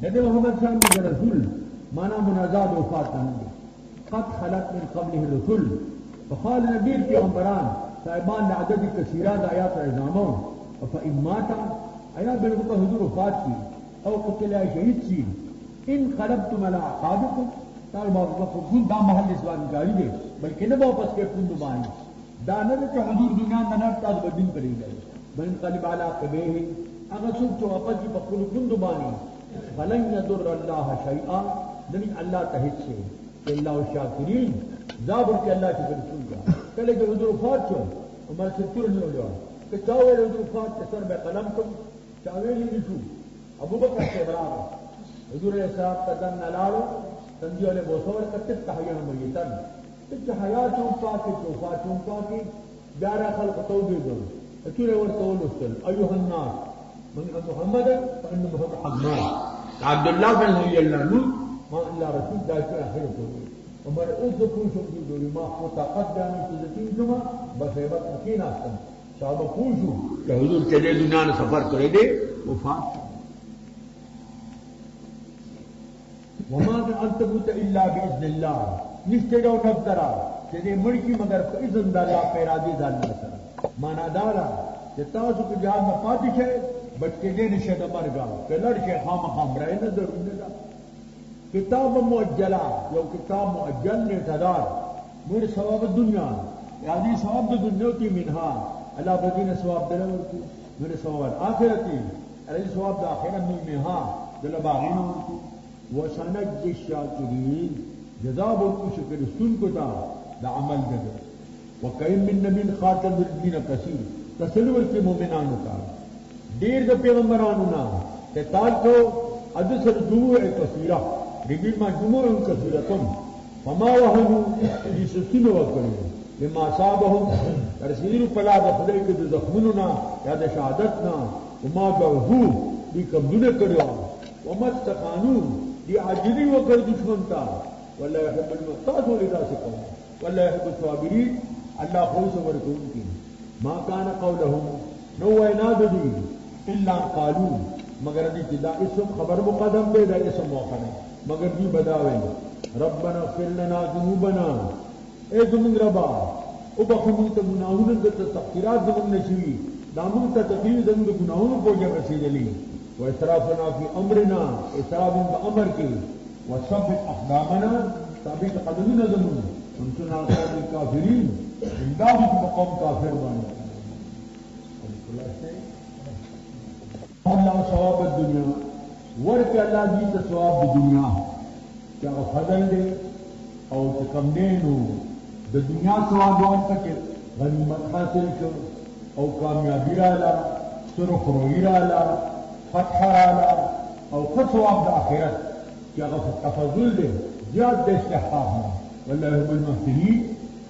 نبی محمد صلی اللہ علیہ رسول مانا منازعات وفات نہیں قد خلق من قبله الرسل فقال نبی پیغمبران صاحبان عدد کثیرات آیات اعظامون فإن مات آیات بالکل حضور وفات کی او قتل شہید سی ان قلبتم على اعقابکم تعال باقی دا محل اسوان گاری دے بلکہ نہ واپس کے کندو بانی دا نہ کہ حضور دنیا میں نہ تاز بدین کرے گئے بل قلب على عقبیہ اگر سب تو واپس کی بقول کندو بانی فلن يضر الله شيئا لمن الله تحت سے اللہ الشاکرین زابر کے اللہ شکر سن گیا پہلے جو حضور وفات چھو عمر سے تر نہیں ہو جا کہ چاہے حضور وفات کے سر میں قلم کم چاہے نہیں چھو ابو بکر سے برابر حضور علیہ السلام کا دن نلالو تنجیو علیہ بوسور کا تک تحیان میتن تک حیات چونپا کے چوفا چونپا کی بیارہ خلق توجہ دو اکیلے ورطول اسل ایوہ الناس من محمد فإن محمد حضمان عبداللہ بن رضی اللہ عنہ ما اللہ رسول دائچہ آخر کرو عمر از پوشم کی دوری ما خطا قد جانے کی زتین جمع بخیبت مکین آستم صحابہ پوشو کہ حضور چلے دنیا نے سفر کرے دے وفات وما ان تموت الا باذن الله نشترو نفذرا کہ ملکی مگر باذن اللہ پیرادی اللہ سره مانا دارا کہ تاسو کو جہاد میں پاتش ہے بچے دے نشد مرگا کہ لڑکے خام خام رہے نہ ضرور نہ کتاب مؤجلہ جو کتاب مؤجل نے تدار میرے ثواب دنیا یعنی ثواب دنیا کی منہا اللہ بدین ثواب دلور کی میرے ثواب آخرتی علی ثواب آخرت میں منہا دل باغین کو وسنجزي الشاكرين جزاء الشكر سن كتا دا عمل ده وكاين من نبي خاتم الدين كثير تسلور کے مومنان کا دیر د پیغمبرانو نا قتال کو ادسر جموع كثيره ربما جموع كثيره فما وهنوا يسكنوا وكروا لما صابهم رسول فلا بخدای کے زخمنا یا د شهادتنا وما جوهو دی کمزونه کړو وما استقانوا دی عاجزی وکړ دشمن تا والله يحب المحتاج لذا سکو والله يحب الصابرين الله خو صبر کوي ما كان قولهم نو وینادی الا قالوا مگر دی چې دا اسم خبر مقدم دی دا اسم موخنه مگر دی بداوي ربنا اغفر لنا ذنوبنا اے زمون ربا او بخمون ته گناہوں د تقصیرات زمون نشي دامن ته تقدیر زمون د گناہوں کو جب رسیدلی وإسرافنا في أمرنا إسراف بأمر کی وثبت أقدامنا ثابت قدمنا زمون وانصرنا على القوم الكافرين امداد مقام كافر بنا الله ثواب الدنيا ورك الله جيت ثواب الدنيا کیا فضل دے او کم دینو د دنیا ثواب ورک غنیمت حاصل کر او کامیابی رالا سرخ روی رالا فتح رالا او ثواب د آخرت کیا تفضل دے زیاد دے استحقاقنا والله يحب المحسنين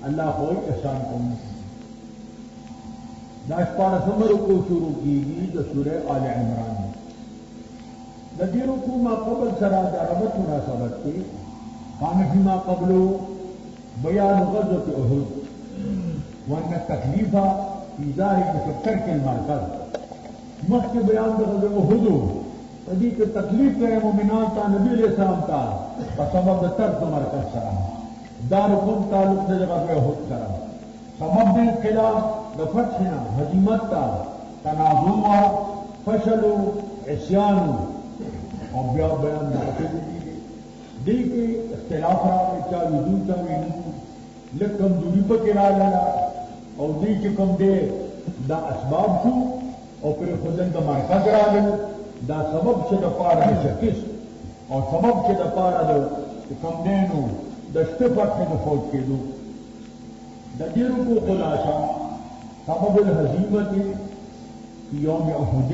اللہ کوئی احسان کرنے ناشپارہ سمر کو شروع کی گئی جو سورہ آل عمران لدی رکوع ما قبل سرا ربط مناسبت کی کان فيما قبل بیان غزوة احد وان التکلیف فی ذلك ترک المرکز مخ بیان غزوة احد ادی کے تکلیف کرے مومنان تا نبی علیہ السلام تا بسبب ترک مرکز سرا دارکم تعلق دے جگہ احد سرا سبب دے خلاف لفتحنا ہزیمت تا تنازع فشل عصیان اور بیا بیان ناقص دی کے اختلاف رہا چاہ وجود چاہ وجود لکم دوری پر کرا لنا اور دی چکم دے دا اسباب چھو اور پھر خودن دا مرکز را لنا دا سبب سے دا پارا شکس اور سبب سے دا پارا دا کم دینو دا شتفت ہے دا فوج کے دو دا دیروں کو خلاصہ سبب الہزیمت فی یوم احد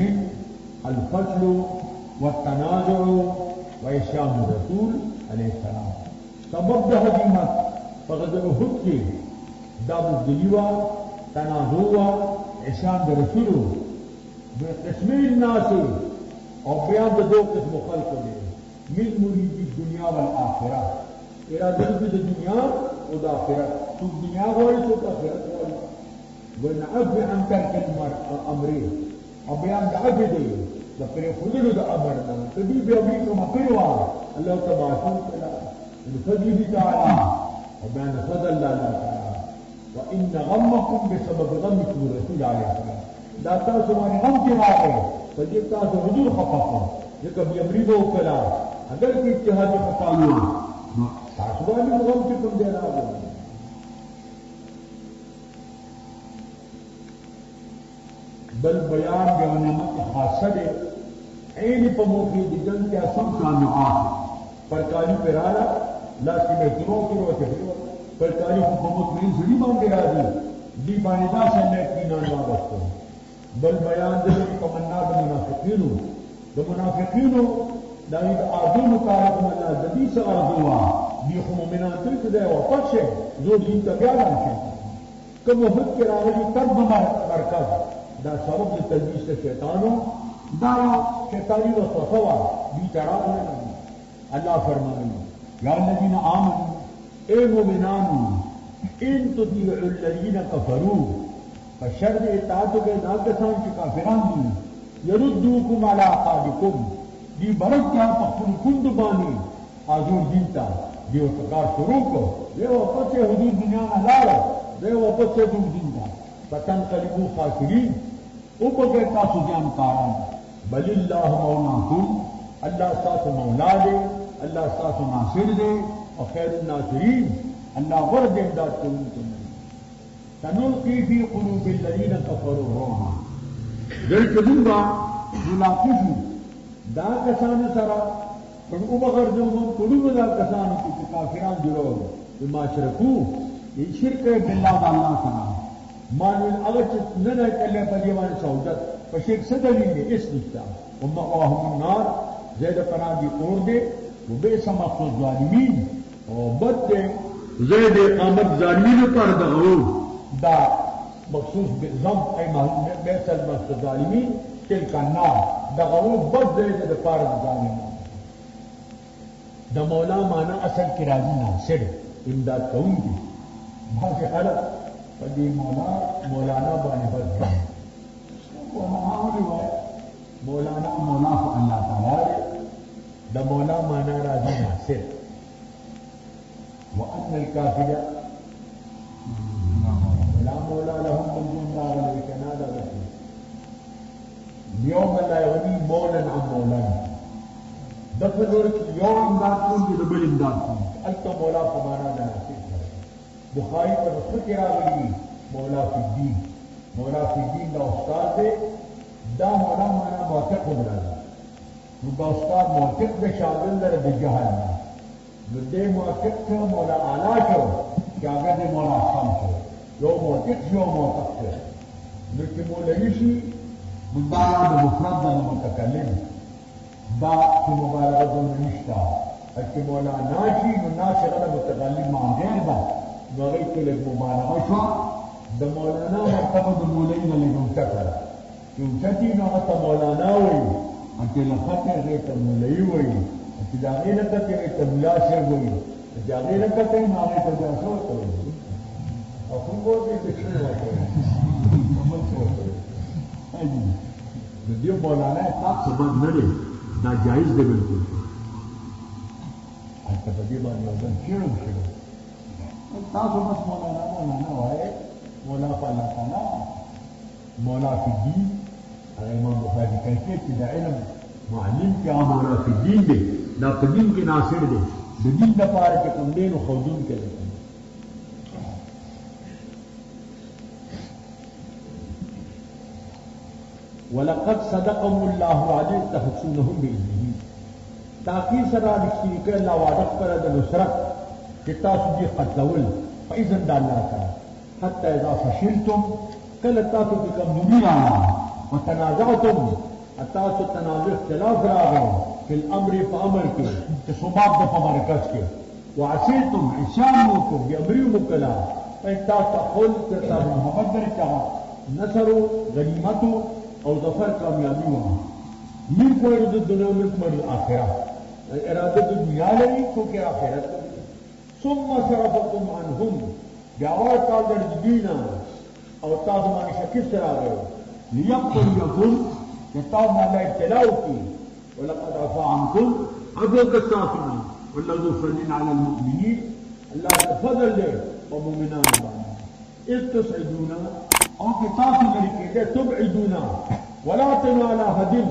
الفصل والتنازع وعصیان الرسول علیہ السلام سبب دا ہزیمت فغزوہ احد کے دا بزدلیوہ تنازع عصیان الرسول بقسم الناس اور بیان دا دو قسم خلق دے من مرید الدنیا والآخرہ ارادہ دا دنیا و دا آخرت تو دنیا ہوئی تو آخرت ہوئی ونعفو عن ترك الأمرين وبيان عفو دي تقري خذلو د امرنا تبي بيومكم اقروا الله تبارك وتعالى بفضله تعالى وبان فضل الله تعالى وان غمكم بسبب غمكم الرسول عليه السلام لا تاسو باندې غم کې راغی په دې تاسو حضور خفقو ځکه بیا امریکا وکړه اگر کې اجتهادي فتاوی نو تاسو باندې غم کې کوم دی راغلی بل بیان د نعمت خاصه ده عین په موقع د جنگ کې اسم کانو آخر پرکاری پرالا لاسی میں ترو ته پرکاری په مطمئن ځړي باندې راځي دی باندې دا څنګه کینان واغستو بل بیان د تمنا د منافقینو دا د اعظم کارکم الله د دې سره ارزوا دی خو مؤمنان تر دې او پښه زو دې ته بیا راځي کوم وخت کې راځي تر مرکز دا سبب د تلبیس شیطانو دا شیطانی وسوسه دي چراغ اللہ فرمائے یا الذین آمنوا اے مومنان ان تطیعوا الذین کفروا فشرط اطاعت کے ناکسان کے کافران دی یردوکم علی اعقابکم دی برک کیا پخپل کند بانی حضور دینتا دی وقار شروع کو دی واپس سے حدود دنیا نہ لاڑ دی واپس سے حدود دینتا فتنقلبوا خاسرین اوپر تاسو جان کاران بل اللہ مولاکم اللہ ساتھ مولا دے اللہ ساتھ ناصر دے اور خیر الناصرین اللہ ورد امداد کو ان کو سنلقی فی قلوب الذین کفروا الرعب دل کدوبا منافقو دا کسان سرا پر او بغیر جو قلوب دا کسان کی کافران جوړو بما شرکو یہ شرک بالله اللہ سنا مانویل اگر نه نه کله په دیوان سعودت په شرک څه دلیل دی اس نشتا ومأواهم النار زید پناہ دی اور دے وہ بے سمقت الظالمین اور بد دے زید اقامت ظالمین پر دغو دا مخصوص بزم ای بے سمقت الظالمین تلک النار دغو بد دے دا پر ظالمین دا مولا مانا اصل کی راضی ناصر امداد کون دی بھائی سے خلق فدی مولانا بانے بد مولانا مولا کو اللہ تعالی دا مولا مانا راضی ناصر وان الكافر لا مولا لهم من دون الله ولكن هذا اليوم لا يغني مولا عن مولانا دفعوا يوم امداد کون کی دبل امداد کون التا مولا کو مانا ناصر بخاری پر فکر آگئی مولا فی الدین دا استاد دے دا مولا مانا موثق ہو رہا ہے دا استاد موثق دے شاگرد در دے جہل دے موثق سے مولا اعلیٰ چھو شاگرد دے مولا خام چھو یو موثق چھو موثق چھو لیکن مولوی شی مبالغہ دا مفرد دا متکلم دا کی مبالغہ دا نشتا اچھے مولا ناشی ناشی غلط متکلم مانگیر دا غیت لگ مبالغہ شو دا مولانا مرتبہ دا مولوی لگ اوچتا اوچتی نغتا مولانا ہوئی انتی لخطر غیتا مولوی ہوئی انتی داغی لکتے غیتا ملاسر ہوئی داغی لکتے ناغیتا جاسو ہوئی اخون بولتے دکھنے ہوتا ہے کمل سے ہوتا ہے دیو مولانا اطلاق سبب نرے دا جائز دے بالکل حتی بدی بانی وزن شیرم تاسو بس مولانا ہوئے مولا فا اللہ تعالی مولا فی الدین امام بخاری کہتے کہ دا علم معلم کیا مولا فی الدین دے دا قدیم کے ناصر دے دا دین دا پارے کے کمدین و خودون کے دے وَلَقَدْ صَدَقَهُمُ اللَّهُ عَلَيْهِ تَحْسُونَهُمْ بِإِذْنِهِ تاکید سرا لکھتی کہ اللہ وعدت پر دا نصرت کتا سجی قتلول فإذن دا اللہ کرا حتی اذا فشلتم کلتاتو کی کمدوری آنا وتنازعتم اتاسو تنازع اختلاف راغو فی الامر فامر کے تصوبات دفع مرکز کے وعسیتم عشان موکو بیامری مکلا فانتاسو خل ترتاب محمد در چاہا نصرو غنیمتو او ظفر کامیابی وہاں ملک ورد الدنیا ملک مرد آخرہ ارادت دنیا لئی کیونکہ آخرت ثم صرفكم عنهم جاوار تادر دینا او تازمان شکست را گئے لیقتلیکم كتاب ما ابتلاو کی ولقد عفا عنكم عفو كالسافنا والله ذو فضل على المؤمنين الله تفضل له ومؤمنان إذ تسعدون أو كتاب مريكي تبعدون ولا تنال هدم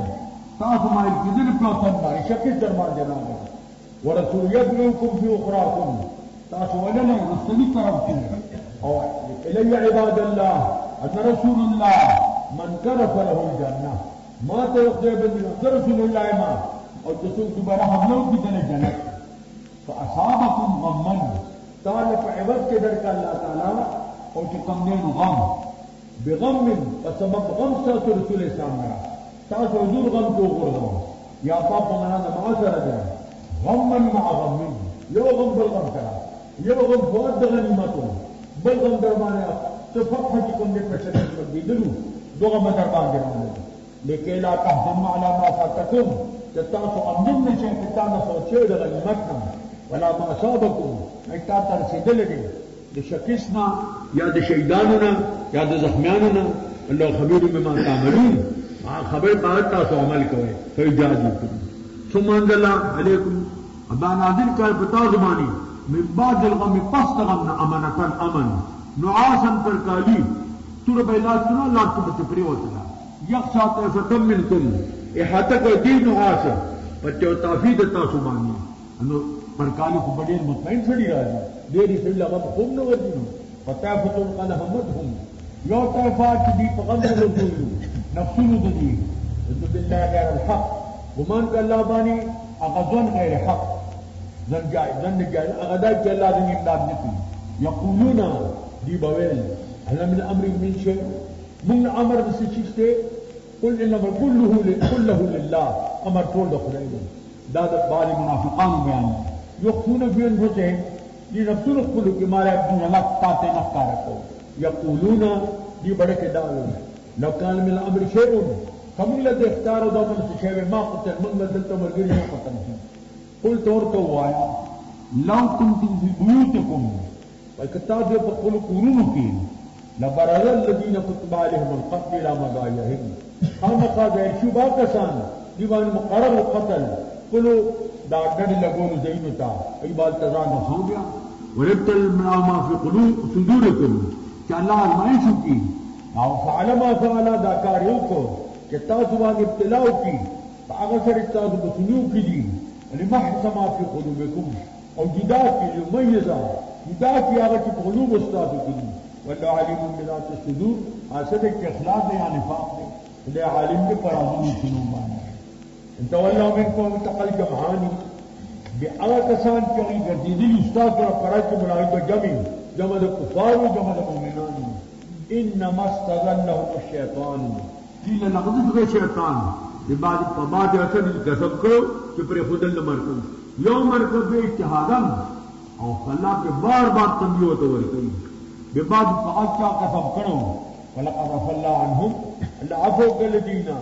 تاسو ما الكذل بلوتن ماري شكل درمان جنابه ورسول يدعوكم في أخراكم تاسو ولنا رسولي طرفكم أو إلي عباد الله أن رسول الله من كرف له الجنة ما تيقضي بالله رسول الله ما أو تسوق دوباره حملو بدل الجنة فأصابكم غما تعالى فعوض كدرك الله تعالى أو تقمنين غم بغم فسبب غم سات رسول الله تاسو حضور غم کو غردو یا پاپ منا ما سره ده غم مع غم یو غم بل غم کرا یو غم فوت غنیمتو بل غم درمانه تو فتح کی کوم دې پښه کې دیدلو دوغه مدر باندې راځي لیکن لا تحزن على ما فاتكم تاسو امن نشئ چې تاسو سوچې د غنیمت ولا ما اصابكم ایتا تر رسیدل دي د شکیسنا یا د شهیدانو یا د زخمیانو الله خبير بما تعملون خبر باید تاسو عمل کوئ فیجازی کرو ثم انزل علیکم ابا نازل کر پتا زمانی من بعد الغم پس غمنا امنتن امن نعاسا ترکالی تور بیلاد سنا اللہ کو بچپری ہوتا یخشا طیفتم منکم احاطہ کو دین نعاسا بچے تافید تاسو مانی انو پرکالی کو بڑی مطمئن سڑی رہا دیری سڑی لغم خوب نوردینو فتافتن قد حمدهم یو طیفات دی پغمر رسولو نفسونو ددی بالله غیر الحق گمان کا اللہ بانی اغزون غیر حق زن جائز اغدا کی اللہ دن امداد نکی یقولون دی بویل هل من امر من شيء من امر بس چیزتے قل انما كله لله امر طول دخلائے داد بال منافقان بیان یخفون فی انفسهم دی نفسون قلو کی مارے ابن اللہ تاتے نفکا رکھو یقولون دی بڑے کے دالو لو كان من الامر شيء فمن الذي اختار ضمن شيء ما قتل من بدلت مرغير ما قتل قلت ورتوا لو كنتم في بيوتكم والكتاب يقول قرونكم لبرز الذين كتب عليهم القتل الى مضاجعهم هم قاعد شبا كسان ديوان مقرر القتل قلوا داغد لغون زينتا اي بال تزان ہو گیا وربتل ما في قلوب صدوركم کہ اللہ ازمائشوں کی او فعل ما فعل دا کار یو کو چې تاسو باندې ابتلاو کی هغه سره تاسو په سلوک کې دي لمحص ما في قلوبكم او جدا کی یمیزا جدا کی هغه چې په قلوب استاد کې دي والله علیم بذات الصدور حاصل کې اخلاص یا نفاق دی له عالم کې پرازونی شنو معنی انت والله منكم تقل جمعانی بأغا کسان چې ګرځېدلي استاد سره پرای کې ملائکه جمع د کفار او جمع د مؤمنانو انما استغلهم الشیطان قیل لغضب کے شیطان بعد فبعد اثر کسب کو کہ پر خودل مرکز یو مرکز بے اجتہادن او خلا پہ بار بار تنبیہ تو ورکی بے بعد فقط کیا کسب کرو ولقد عفا اللہ عنہم اللہ عفو کل دینا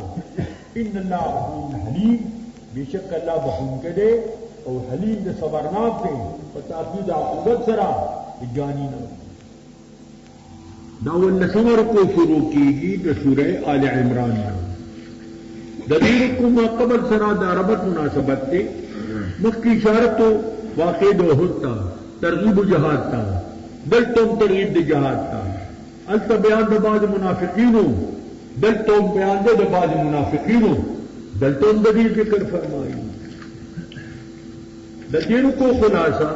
ان اللہ غفور حلیم بے شک اللہ بخون کے دے اور حلیم دے صبرناک دے فتاقید عقوبت سرا جانی نہ داول نسمر کو شروع کی گی دا سورہ آل عمران دبیر کو ما قبل سرا دا ربط مناسبت تے مخی اشارت تو واقع دو ہوتا ترغیب جہاد تا دل تم ترغیب دے جہاد تا التا بیان دا بعض منافقینوں دل تم بیان دے بعض منافقینوں دل تم دبیر ذکر فرمائی دبیر کو خلاصہ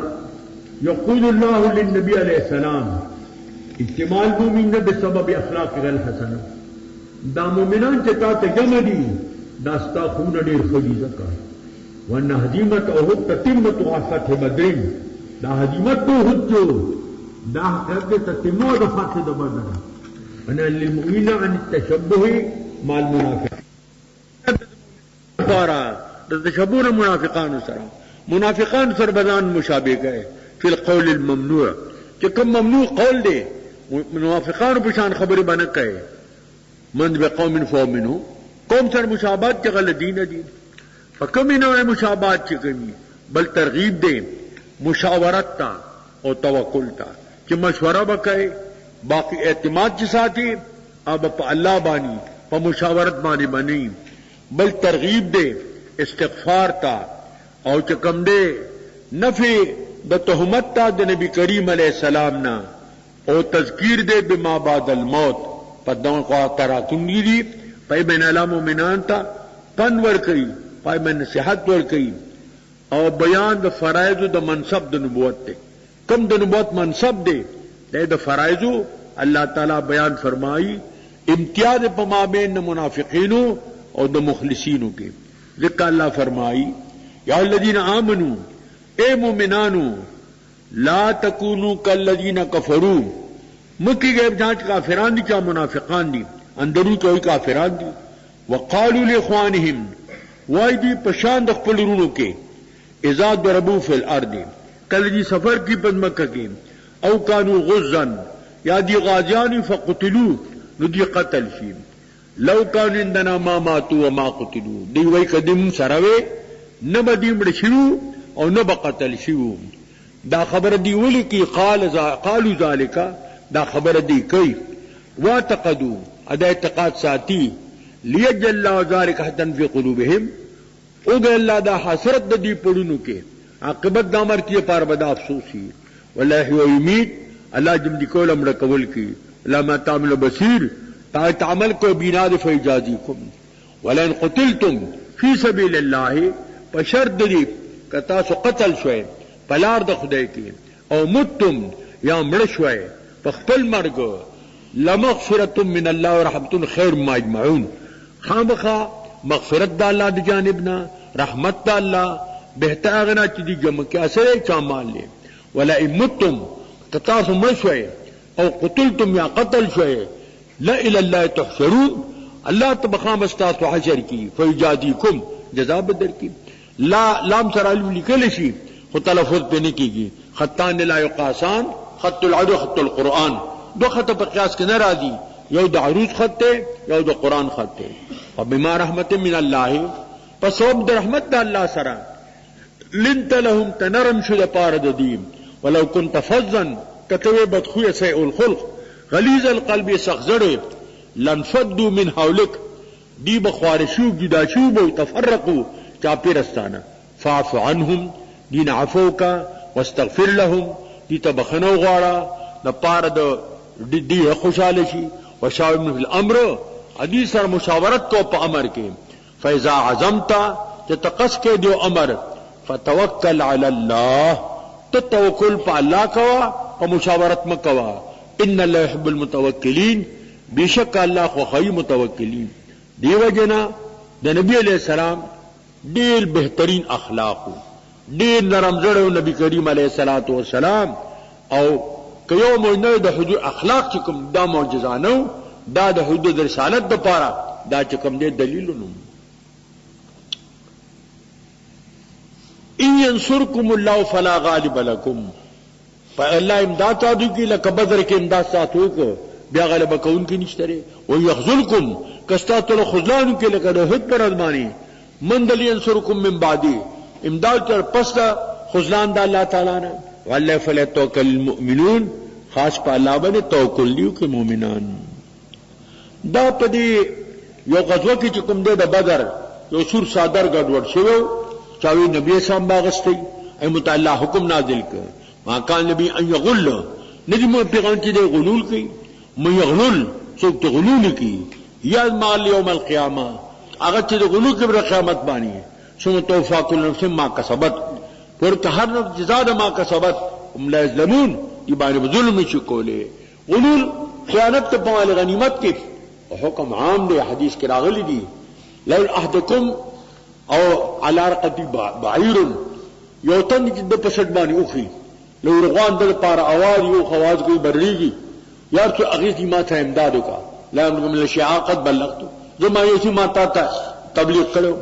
یقول اللہ للنبی علیہ السلام اجتماع مومن نے بسبب اخلاق غیر حسنہ دا مومنان چتا تے جمع دی داستا خون ډیر خدي زکا وان هزیمت او تتمت فتح بدر دا هزیمت تو حجو دا حقیقت تتمو د فتح د بدر انا للمؤمنین عن التشبه مع المنافقين فارا د تشبه منافقان سره بدان مشابه گئے فی القول الممنوع کہ کم ممنوع قول دے منافقان پشان خبر بنا کہے من بقوم فومنو قوم سر مشابات کے غلطین دین فکم انہوں نے مشابات کی کمی بل ترغیب دے مشاورت تا اور توکل تا کہ مشورہ بکے باقی اعتماد کے ساتھ ہی اب اللہ بانی پا مشاورت بانی بنی بل ترغیب دے استغفار تا او چکم دے نفی د تہمت تا د نبی کریم علیہ السلام نا او تذکیر دے بما بعد الموت پدون کو تراتن دی پای بین علا مومنان تا پن ور کئی پای بین نصیحت ور کئی او بیان د فرائض د منصب د نبوت تے کم د نبوت منصب دے دے د فرائض اللہ تعالی بیان فرمائی امتیاز پما بین منافقینو اور د مخلصینو کے ذکر اللہ فرمائی یا الذین آمنو اے مومنانو لا تکونو کالذین کفروا مکی غیب جانچ کافران دی چا منافقان دی اندرو کوئی کافران دی وقالوا لاخوانہم وائی دی پشان د خپل رونو کے اذا ضربوا فی الارض کل دی سفر کی پد مکہ کے او کانوا غزا یا دی غازیان فقتلوا نو دی قتل شی لو کان عندنا ما ماتوا وما قتلوا دی وای قدم سروے نہ بدی مڑ شیو او نہ بقتل شیو دا خبر دی ولی کی قالوا ذالک دا خبر دی کئی واعتقدوا ادا اعتقاد ساتھی لیجل اللہ ذالک حتن فی قلوبہم او گے اللہ دا حسرت دی پڑھنو کے عاقبت دا مر کی پار بدا افسوسی واللہ و یمیت اللہ جم دی کول امر قبول کی اللہ ما تعمل بصیر تاہت عمل کو بیناد فیجازیکم ولئن قتلتم فی سبیل اللہ پشرد دی کتاسو قتل شوئے پلار د خدای کی او متتم یا مڑ شوئے پخپل مرگ لمغفرت من اللہ ورحمت خیر ما اجمعون خامخا مغفرت دا اللہ دی جانبنا رحمت دا اللہ بہتر اغنا چی دی جمع کے اثر چامان لے ولئن متتم کتاسو مڑ شوئے او قتلتم یا قتل شوئے لا الى اللہ تحشرون اللہ تبخام استاسو حشر کی فیجادیکم جزا بدر کی لا لام سر علم لکل شی خود تلفظ پہ نہیں کی گی خطان لا یقاسان خط العدو خط القرآن دو خط پر قیاس کے نہ راضی یو دا عروض خط تے یو دا قرآن خط تے وبما رحمت من اللہ پس وب دا رحمت دا اللہ سرا لنت لهم تنرم شد پارد دیم ولو کنت فضن کتوے بدخوی سیء الخلق غلیظ القلب سخزڑ لنفدو من حولک دی بخوارشو جداشو بو تفرقو چاپی رستانا فاعف عنہم دین عفو کا واستغفر لهم دی تبخنو غارا دا پارد دی خوشالشی وشاورن فی الامر حدیث سر مشاورت کو پا امر کے فیضا عزمتا تتقس کے دیو امر فتوکل علی اللہ تتوکل پا اللہ کوا پا مشاورت مکوا ان اللہ يحب المتوکلین بیشک اللہ خوخی متوکلین دیو جنا دا نبی علیہ السلام دیر بہترین اخلاق دیر نرم زڑو نبی کریم علیہ الصلوۃ والسلام او کيو موجنه د حضور اخلاق چکم دا معجزانو دا د حدود رسالت د پاره دا چکم دې دلیلونو ان ينصركم الله فلا غالب لكم فالله امداد تاسو کی لکه بدر کې امداد ساتو کو بیا غلبه کون کې نشته او يخذلكم کستا تل خذلان کې لکه د هد پر ازمانی من دل ينصركم من بعدي امداد تر پس خذلان د الله تعالی نه والله فليتوکل المؤمنون خاص په الله باندې توکل لیو کې مؤمنان دا پدې یو غزوه کې کوم د بدر یو سور صادر ګډوډ شوی چاوی نبی اسلام باغستی ای متعلق حکم نازل کړ ما کان نبی ان یغل نجم پیغام کې د غلول کوي مې یغلل څوک ته غلول کوي یا مال یوم القیامه هغه چې د غلول کې پر قیامت باندې ثم توفا کل نفس ما کسبت پر هر نفس جزاء ما کسبت هم لا یظلمون دی باندې ظلم شي کوله غلول خیانت ته په غنیمت کې حکم عام دی حدیث کې راغلی دی لو احدکم او علی رقبی بعیر یو تن چې د پسټ باندې اوخی لو رغوان د پاره आवाज یو خواز کوي بریږي یار چې اغیز دی ما ته امداد وکا لا من الشیعه قد بلغت زما یې چې ما ته تبلیغ کړو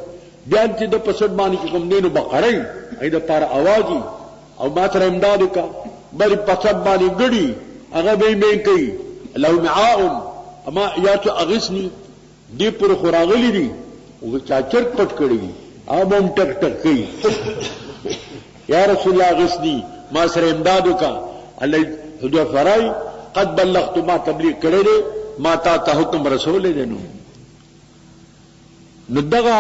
بیا چې د پسټ باندې کوم دینو بقره ای د پاره आवाज او ما ته امداد وکا بل پسټ باندې ګړي هغه به کوي لو معاهم اما یا چې اغیزنی دی پر خوراغلی دی او چا چرک پټ کړی اب هم ټک ټک کوي یا رسول الله غسنی ما سره امداد وکا الله حضور فرای قد بلغت ما تبلیغ کړی ما تا ته حکم رسول دی نو نو دغه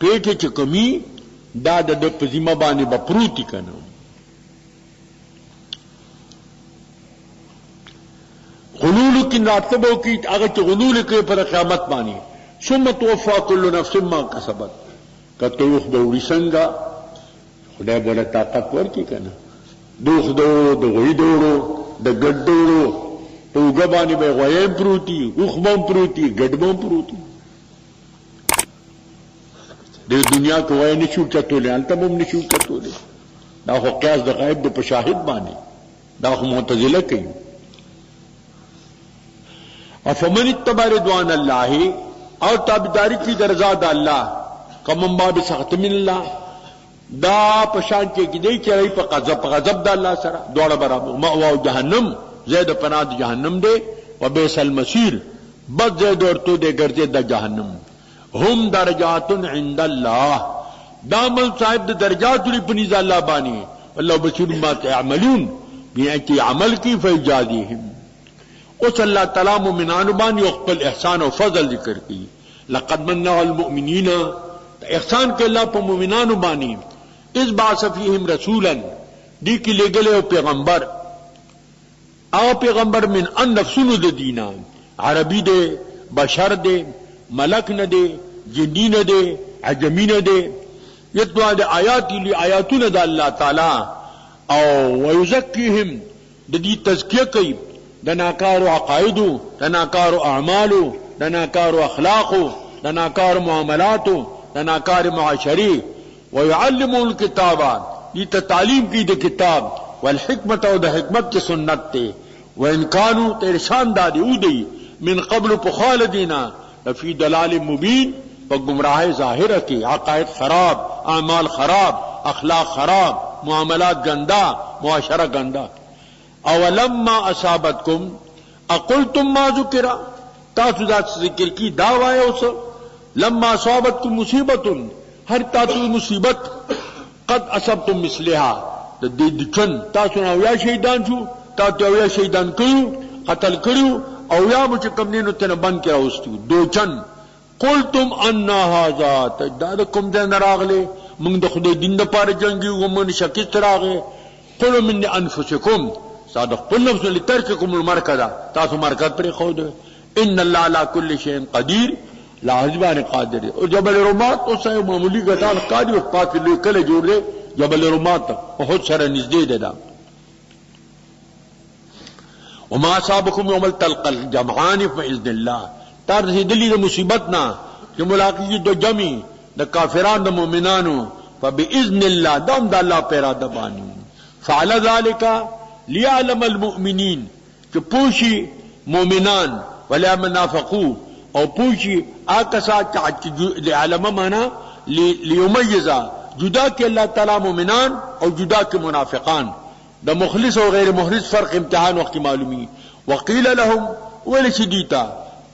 پیټه چې کمی دا د پزیمه باندې به پروتي کنه. غلول کی راتبو کی هغه چې غلول کوي پر قیامت باندې ثم توفى كل نفس ما كسبت کته یو خدای څنګه خدای بوله طاقت ورکی کنه دوخ دو د غوی دورو د ګډورو په وګبانی به غوی پروتي وخمم پروتي ګډمم پروتي د دنیا کو وای نشو چتولې انت هم نشو چتولې دا خو قیاس د غیب د شاهد باندې دا خو معتزله کوي. افمن اتبع رضوان الله اور تابعداری کی درزاد اللہ کمم باب سخط من اللہ دا پشان کی دی چرئی پا غضب دا اللہ سرا دوڑا برابر مأواو جہنم زید پناد جہنم دے و بیس المسیر بد زید اور تو دے گرزے دا جہنم ہم درجات عند اللہ دامن صاحب دا درجات لی پنیز اللہ بانی اللہ بصیر ما تعملون بیعتی عمل کی فیجادیہم. اس اللہ تعالیٰ مومنان بانی اقبل احسان و فضل ذکر کی لقد منع المؤمنین احسان کے اللہ پا مومنان بانی اس بعث فیہم رسولا دی کی لے گلے پیغمبر او پیغمبر من ان نفسون دے دینا عربی دے بشر دے ملک نہ دے جنی نہ دے عجمی نہ دے یتوا دے آیاتی لی آیاتون دا اللہ تعالیٰ او ویزکیہم دی تزکیہ کئی دناکار عقائدو دناکار اعمالو دناکار اخلاقو دناکار معاملاتو دناکار معاشری ویعلمون الکتابا یہ تعلیم کی دے کتاب والحکمت و دا حکمت کی سنت تے وانکانو تیرشان دادی او دی من قبل پخال دینا لفی دلال مبین و گمراہ ظاہر کی عقائد خراب اعمال خراب اخلاق خراب معاملات گندا معاشرہ گندا. اولما اصابتکم اقلتم ما ذکرا تاسو دا ذکر کی دعوی اوس لما اصابتکم مصیبت ہر تاسو مصیبت قد اصبتم مثلها د دکن تاسو نو یا شهیدان شو تاسو یا شهیدان کړو قتل کړو او یا مچ کم نه تن بند کړه اوستو دوچن قلتم ان هذا تدادکم دن راغله موږ د خدای دین د پاره جنگي ومن شکست راغله قل من انفسکم صادق قل نفس لترککم المرکزہ تاسو مرکز پر خود ان اللہ علی کل شیء قدیر لا حزبان قادر. اور جبل رمات اس سے معمولی گٹان قادر اس پاس لے کلے جوڑ دے جبل رمات بہت سارا نزدے دے دا. وما اصابکم یوم التقى الجمعان فاذن اللہ تار دلی مصیبت نہ کہ ملاقات دو جمع د کافران د مومنانو فباذن اللہ دم د اللہ پیرا دبانی فعل ذلك لیعلم المؤمنین کہ پوشی مومنان ولا منافقو او پوشی آکسا لیعلم مانا لیمیزا جدا کے اللہ تعالی مومنان او جدا کے منافقان دا مخلص و غیر مخلص فرق امتحان وقت معلومی. وقیل لهم ولشدیتا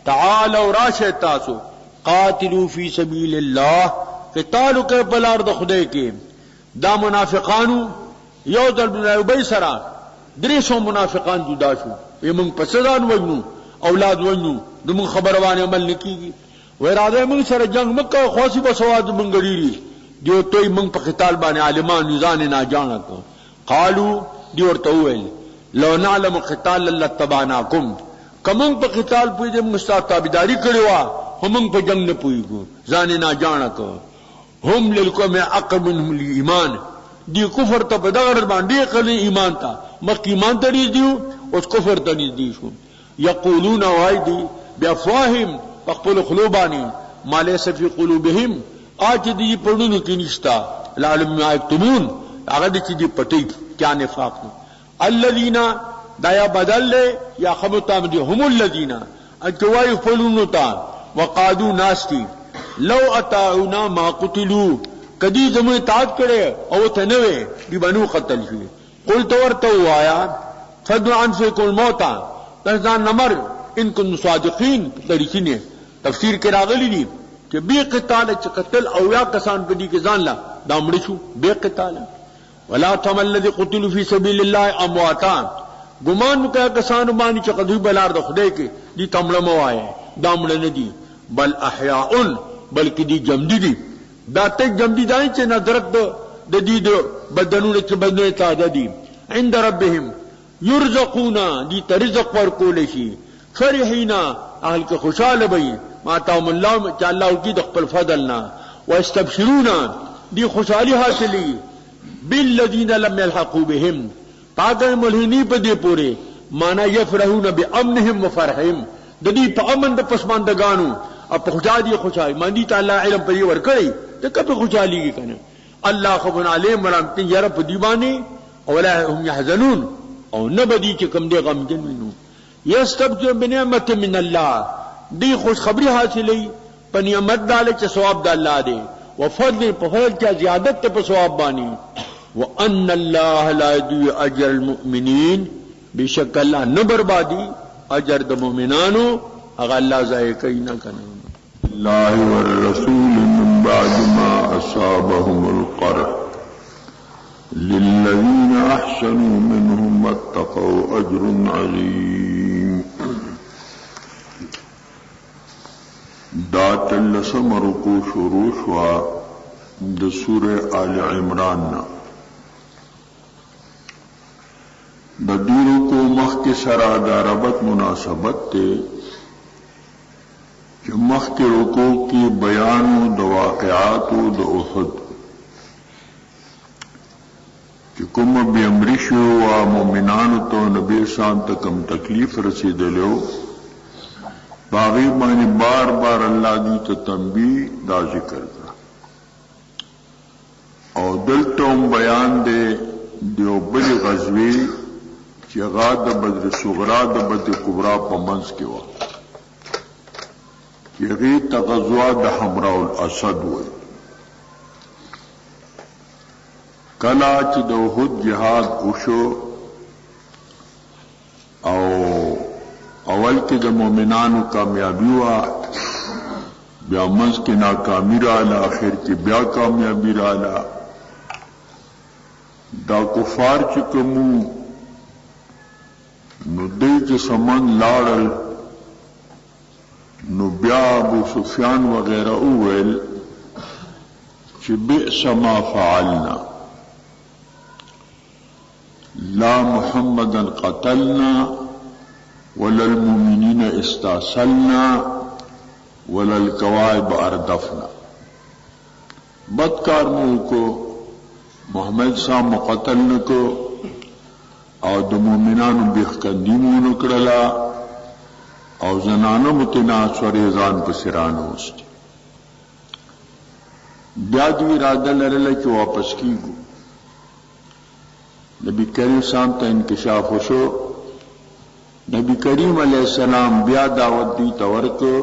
تعالوا راشتاسو قاتلوا فی سبیل اللہ قتالو کے بلارد خدے کے دا منافقانو یو در بنائبی سرا دریسو منافقان جدا شو یہ منگ پسدان وجنو اولاد وجنو دمون خبروان عمل نکی گی ویرادہ منگ سر جنگ مکہ خوصی بسواد منگ گریری دیو توی منگ پا خطال بانی عالمان نزان نا جانا کو قالو دیور توویل لو نعلم خطال اللہ تباناکم کمنگ پا خطال پوئی دے منگستا تابداری کروا ہمنگ پا جنگ نپوئی گو زان نا جانا کو ہم للکو میں اقرب منہم ایمان دی کفر تا بدغر باندی قلی ایمان تا مخ ایمان تا نیز دیو اس کفر تا نیز دیشو. یقولون وائی دی بیافواہم پخپل خلوبانی ما لیس فی قلوبہم آج دی پڑھنو کی نشتا العالم ما یکتمون اگر دی دی پٹی کیا نفاق نو الذین دایا بدل لے یا خبتا مدی هم الذین اجوائی فلونو تا وقادو ناستی لو اتاؤنا ما قتلو کدی زمون اطاعت کرے او تنوے دی بنو قتل شوئے. قلت ورتو آیا فدو عنفکم الموتا تنزان نمر ان کن صادقین طریقی نے تفسیر کے راغلی دی کہ بے قتال چا قتل او یا کسان پدی کے زان لا دامڑی شو بے قتال ولا تم الذی قتلوا فی سبیل اللہ امواتا گمان مکہ کسان بانی چا قدوی بلار دا خدے کے دی تمڑمو آئے دامڑ ندی بل احیاؤن بلکې دی جمدی دي دا ته جمدی دای چې نظرت د دې د بدنونو چې بدنونه تازه دي عند ربهم يرزقون دي ترزق ورکول شي فرحینا اهل کې خوشاله وي ما تام الله چې الله کی د خپل فضلنا واستبشرون دي خوشالي حاصلي بالذین لم يلحقوا بهم پاګل ملهنی په دې پوره معنا يفرحون بامنهم وفرحهم د دې په امن د پسماندگانو او په خوشالي خوشالي مانی تعالی علم په ور کړی ته کبه خوشالي کې کنه الله خبر علیم ورحمت یره په دیوانه اولا هم يحزنون او نبدی چې کوم دی غم جن وینو یستبشر بنعمت من الله دی خوش خبری حاصلې په نعمت داله چې ثواب د الله دی وفضل په فضل کې زیادت ته په ثواب باندې وان الله لا يضيع اجر المؤمنين بشک الله نه بربادي اجر د مؤمنانو هغه الله ضایع کوي نه کنه الله والرسول من بعد ما اصابهم القرح للذين احسنوا منهم واتقوا اجر عظيم دا تلسم رکو شروع شوا د سورہ آل عمران نا د دې رکو مخک سره د ربط مناسبت ته چې مخک رکو کې بیان د واقعات د احد چې کوم به امر شو او مؤمنانو ته نبی شان ته کم تکلیف رسیدلو باغی باندې بار بار الله دې ته تنبیه دا ذکر کړ او دلته بیان دې دیو بل غزوی چې غاد بدر صغرا د بدر کبرا په منځ کې و یغی تغزوا د حمراء الاسد و کلا چې د احد جهاد وشو او اول کې د مؤمنانو کامیابی وا بیا منځ کې ناکامی رااله اخر کې بیا کامیابی رااله دا کفار چې کوم نو دې چې سامان لاړل نو بیا ابو سفیان وغیرہ اول چې بئس ما فعلنا لا محمدا قتلنا ولا المؤمنين استاصلنا ولا الكواعب اردفنا بدکار مو کو محمد صاحب مقتل نکو او د مؤمنانو بخکندیمو نکړلا او زنانو متنا سوریزان پسرانو است بیا دې اراده لرله چې واپس کیږو نبی کریم صاحب ته انکشاف وشو نبی کریم علیہ السلام بیا دعوت دی تورکو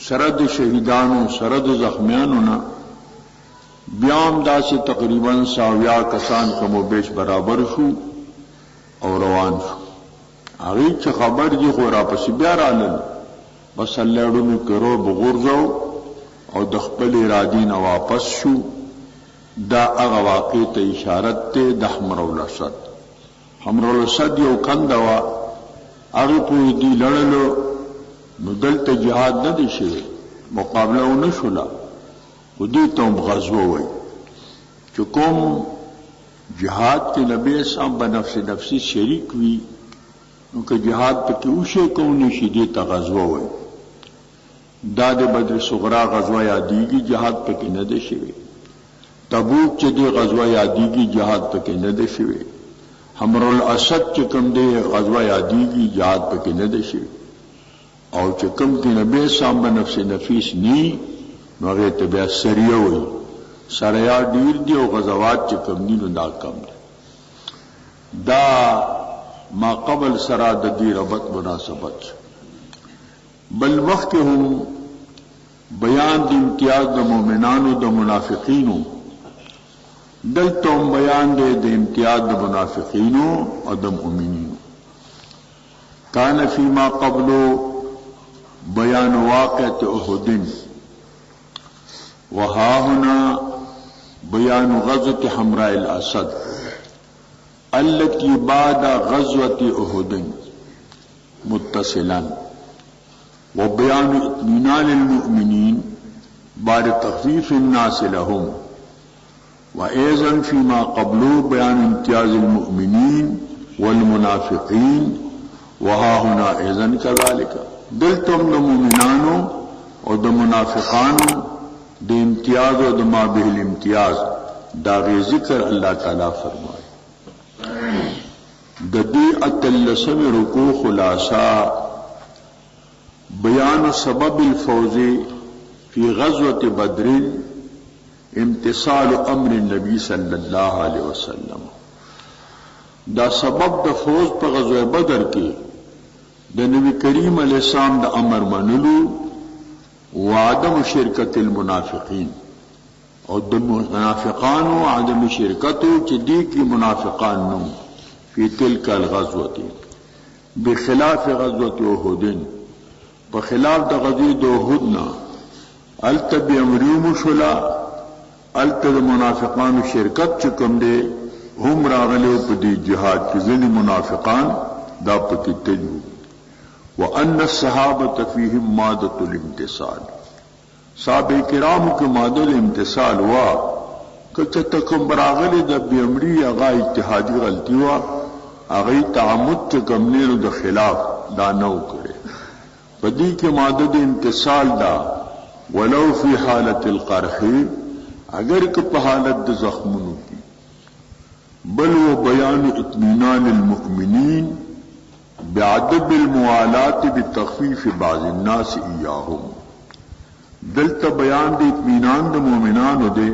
سرد شہیدانو سرد زخمیانو نا بیام دا سے تقریباً 100 کسان کمو بیش برابر شو او روان شو هغه چې خبر دی خو را پس بیا رالل بس الله دې کرو بغورځو او د خپل ارادې نه واپس شو دا هغه واقع ته اشاره ته د حمراء الاسد حمراء الاسد یو کندوا هغه په دې لړلو نو دلته جهاد نه دي شي مقابله و نشولا خو دې ته غزوه وای چې کوم جهاد کې نبی صاحب بنفس نفسي شریک وي نو که جهاد پکې وشي کوم نشي دې ته غزوه وای دا د بدر صغرا غزوه یادېږي جهاد پکې نه دي شي تبوک چې دې غزوه یادېږي جهاد پکې نه دي شي حمراء الاسد چې کوم دی غزوه یادېږي جهاد پکې نه دي شي او چې کوم کې نبی صاحب نفس نفیس ني نو هغه ته بیا سریه وي سریا ډیر دی او غزوات چې کوم دي نو دا کم دي دا ما قبل سره د دې ربط مناسبت بل وخت هم بیان د امتیاز د مؤمنانو د منافقینو دلته بیان د امتیاز د منافقینو او د مؤمنینو کان فيما قبل بیان واقعه احد وها هنا بیان غزوه حمراء الاسد التي بعد غزوه احد متصلا وبيان اطمئنان المؤمنين بار تخفیف الناس لهم وأيضا فيما قبله بيان امتياز المؤمنين والمنافقين وها هنا أيضا كذلك دلتم د مؤمنانو او د منافقانو د امتیاز او د ما به الامتیاز دا غي ذکر الله تعالی فرمائے د دې اتلسم رکوع خلاصہ بیان سبب الفوز فی غزوة بدر امتثال امر النبی صلی اللہ علیہ وسلم دا سبب د فوز په غزوه بدر کې د نبی کریم علیہ السلام د امر منلو وعدم شرکت المنافقین او د منافقانو عدم شرکتو چې دی کی منافقان نو فی تلک الغزوه بخلاف غزوه احد په خلاف د غزوه احد نا التب امریوم شلا التب منافقانو شرکت چې کوم دی هم راغلو په دې جهاد کې ځینې منافقان دا پکې تلو وأن الصحابة فيهم مادة الامتثال صحابه کرامو کې ماده الامتثال وا کته تکم براغله د بیمری هغه اجتهادي غلطي وا هغه تعمد ته کمنو د خلاف دا نو کړي پدې کې ماده د امتثال دا ولو فی حالت القرح اگر که په حالت د زخمونو کې بل و بیان اطمینان المؤمنین بعدم الموالات بتخفیف بعض الناس ایاهم دلتا بیان دی اطمینان د مومنانو دے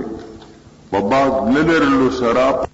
و بعض للرلو سراب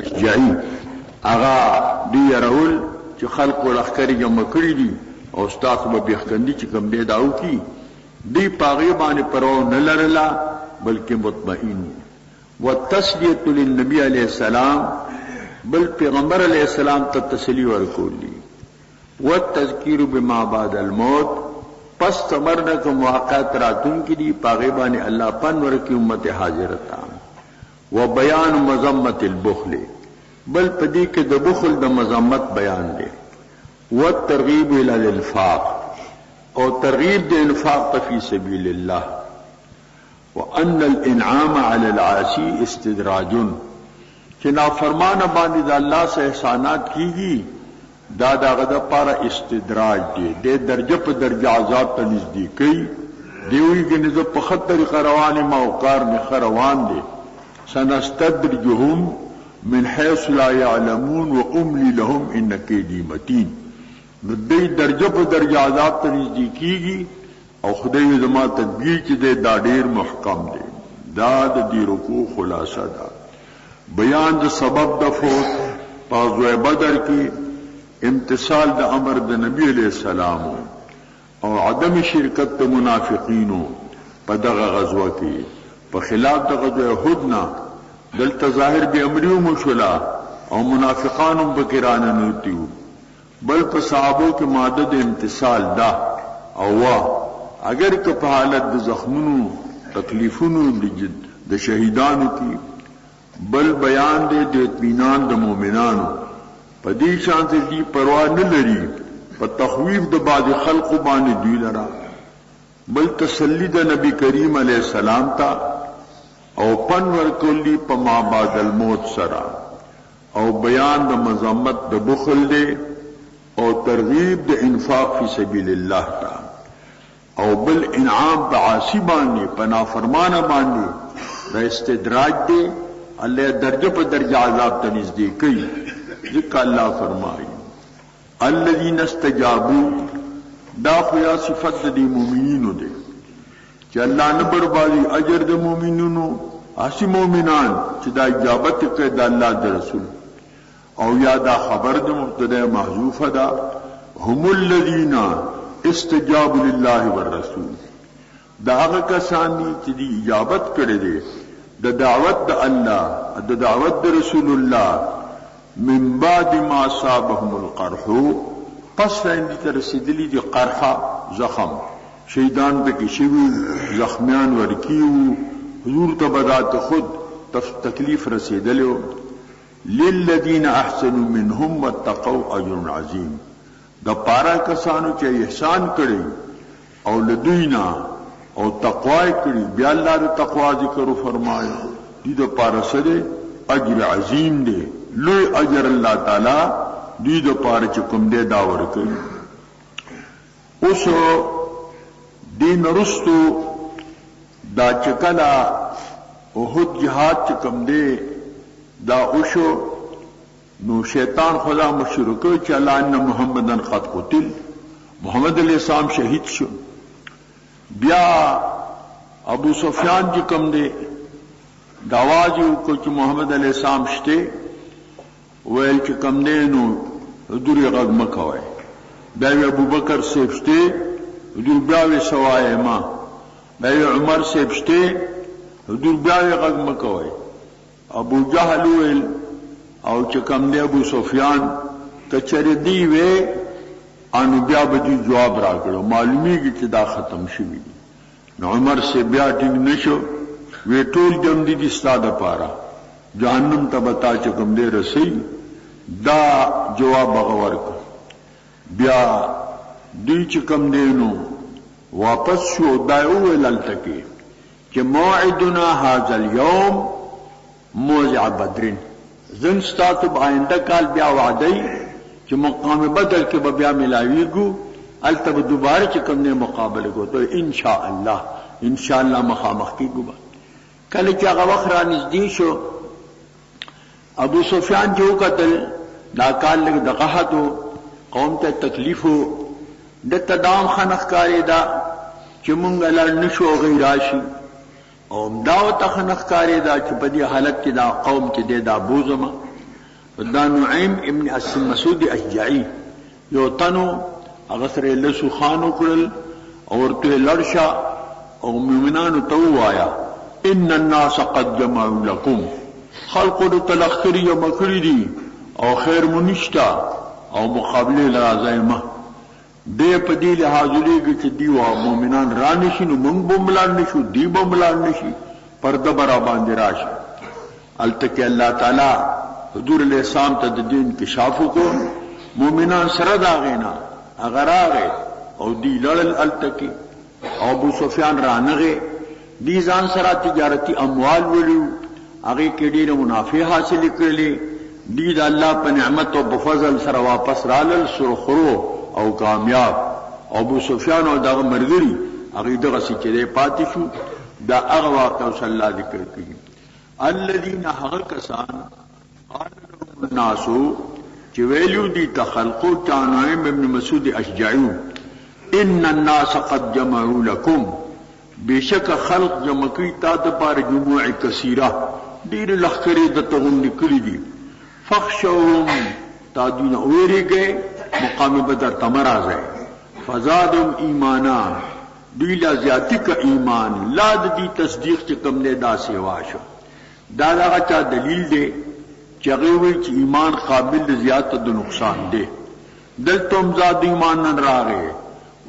اشجعی اغا دی رول چې خلق ولخکری جمع کړی دي او استاد به بخکندی چې کوم دی داو کی دی پاغي باندې پرو نه لرلا بلکې مطمئن والتسلیه للنبي علیہ السلام بل پیغمبر علیہ السلام ته تسلی ورکولی والتذکیر بما بعد الموت پس تمرنه کوم واقعات راتون کی دی پاغي باندې الله پن ورکی امت حاضرتا و بیان مذمت البخل بل پدی کې د بخل د مذمت بیان دی و ترغیب الى الانفاق او ترغیب د انفاق فی سبیل الله وان الانعام على العاصی استدراج چې نافرمانه باندې د الله سره احسانات کیږي دا دغه د پاره استدراج دی د درجه په درجه عذاب ته نزدیکی دیوی کې نه په خطر روانه موقار نه روان دي سنستدرجهم من حيث لا يعلمون واملي لهم ان كيدي متين نو دې درجه په درجه عذاب ته نزدیکیږي او خدای زما تدبیر چې دا ډیر محکم دی دا د دې رکوع خلاصه ده بیان د سبب د فوت په غزوه بدر کې امتثال د امر د نبی علیہ السلام او عدم شرکت د منافقینو په دغه غزوه کې په خلاف د غزوه احد نه دلته ظاهر به امریو مشولا او منافقانو بکرانه نوتیو بل په صحابو کې ماده د امتثال دا او وا اگر که په حالت د زخمونو تکلیفونو د شهیدانو کې بل بیان دی د اطمینان د مؤمنانو په دې شان چې دی پروا نه لري په تخویف د بعض خلق باندې دی لرا بل تسلی د نبی کریم علیہ السلام تا او پن ورکولی په ما بعد الموت سرا او بیان د مذمت د بخل دی او ترغیب د انفاق فی سبیل الله تا او بل انعام په عاصی باندې په نافرمانه باندې د استدراج دی الله درجه په درجه عذاب ته نزدیکی ذکر الله فرمایي الذين استجابوا دا خو یا صفت د مؤمنینو دی چې الله نه بربادي اجر د مؤمنینو اسی مومنان چې دا اجابت کوي د الله د رسول او یا دا خبر د مبتدا محذوفه ده هم الذين استجابوا لله والرسول دا هغه کسان دي چې دی اجابت کړي دي د دعوت د الله د دعوت د رسول الله من بعد ما اصابهم القرح پس باندې تر رسیدلی دي قرحه زخم شیطان په کې شوی زخمیان ورکیو حضور ته بدات خود تکلیف رسیدلو للذین احسنوا منهم واتقوا اجر عظیم دا پارا کسانو چې احسان کړي او لدوینا او تقوا کړي بیا الله د تقوا ذکر فرمایي دې د پارا سره اجر عظیم دی لوی اجر الله تعالی دې د پارا چې کوم دی دا ورکړي اوس دین رستو دا چکلا احد جہاد چکم دے دا اوشو نو شیطان خدا مشرکو چلا ان محمدن قد قتل محمد علیہ السلام شہید شو بیا ابو سفیان چکم دے داواجو کو چ محمد علیہ السلام شتے ویل چکم دے نو دوری غد مکوئے بیا ابو بکر سیف شتے حضور بیاوی سوائے ما بیاوی عمر سے بشتے حضور بیاوی غگ مکوئے ابو جہل ویل او چکم دے ابو سفیان کچر دیوے آنو بیا بدی جواب را کرو معلومی کی چدا ختم شوی نو عمر سے بیا ٹنگ نشو وی ټول جم دی دستا دا پارا جہنم تا بتا چکم دے رسی دا جواب بغور کر بیا دی چکم دینو واپس شو دائیو للتکی کہ موعدنا هذا اليوم موضع بدرین زنستاتو بآئندہ کال بیا وعدی کہ مقام بدر کے بیا ملاوی گو التب دوبارہ چکم دے مقابل کو تو انشاءاللہ مخامخ کی گو با کل چاگا وقرا نزدی شو ابو سفیان جو قتل دا کال لگ دقاحتو قوم تا تکلیفو دتا دام خنخ کاری دا چی منگا لر نشو غیراشی او امداو تا خنخ کاری دا چی پا دی حالت کی دا قوم کی دے دا بوزما دا نعیم ابن مسعود اشجعی یو تنو اغسر لسو خانو کرل اورتو لرشا او مومنانو تو آیا ان الناس قد جمعوا لکم خلقو دو تلخری یا مکری دی او خیر منشتا او مقابل لرازائمہ دے پا دی لحاظ لے گی چی دیو مومنان رانشی نو منگ بملان نشو دی بملان نشی پردہ برا باندی راشی التکی اللہ تعالی حضور علیہ السلام تا دین کشافو کو مومنان سرد آغینا اگر آغی او دی لڑل التکی او ابو سفیان رانغی دی زان سرا تجارتی اموال ولیو آغی کے دین منافع حاصل کرلی دی دا اللہ پا نعمت و بفضل سر واپس رالل سرخرو او کامیاب ابو سفیان او دا مرګری هغه دغه سچره پاتې شو دا هغه واقع صلی الله ذکر کوي الذين حقسان قال لهم الناس چې ویلو دي تخلقو چانویم ابن مسعود اشجعی ان الناس قد جمعوا لكم بشک خلق جمع کی تا د پار جموع کثیره ډیر لخرې د تغون نکړي دي فخشوهم تا دین اوري گئے مقام بدر تمراز ہے فزادم ایمانا دیلا زیادتی کا ایمان لاد دی تصدیق چکم نے دا سیواشو دادا چا دلیل دے چغیوی چی ایمان قابل زیادت دو نقصان دے دل تم زاد ایمان نن راگے